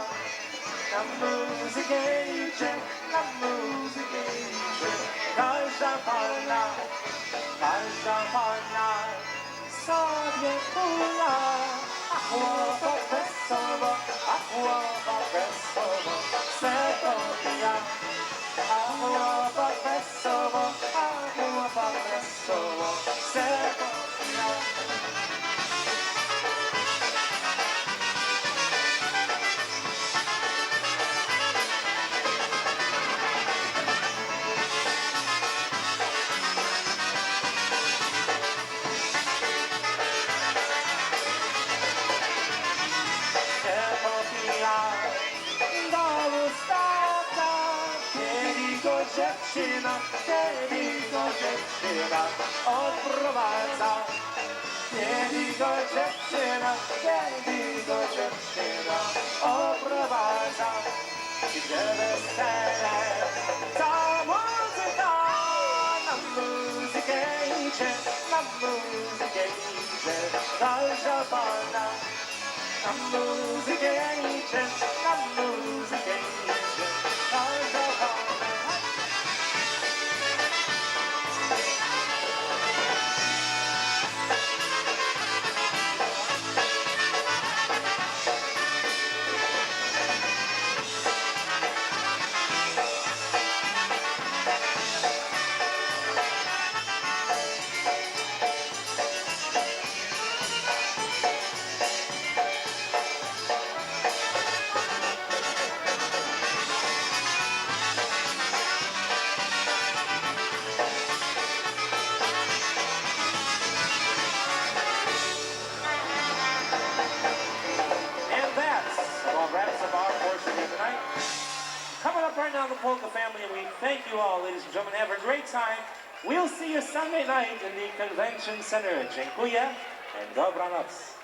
La musica idzie, la musica idzie, każda panna. Każda panna sobie hula, a chłopak wesoło, se popija. A chłopak wesoło, se popija. Dziewczyna odprowadza, kiedy go dziewczyna odprowadza. Gdzie wesele, ta muzyka, na muzykę idzie, każda panna. Na muzykę idzie, każda panna. Coming up right now, the Polka Family, and we thank you all, ladies and gentlemen. Have a great time. We'll see you Sunday night in the Convention Center. Dziękuję and dobranoc.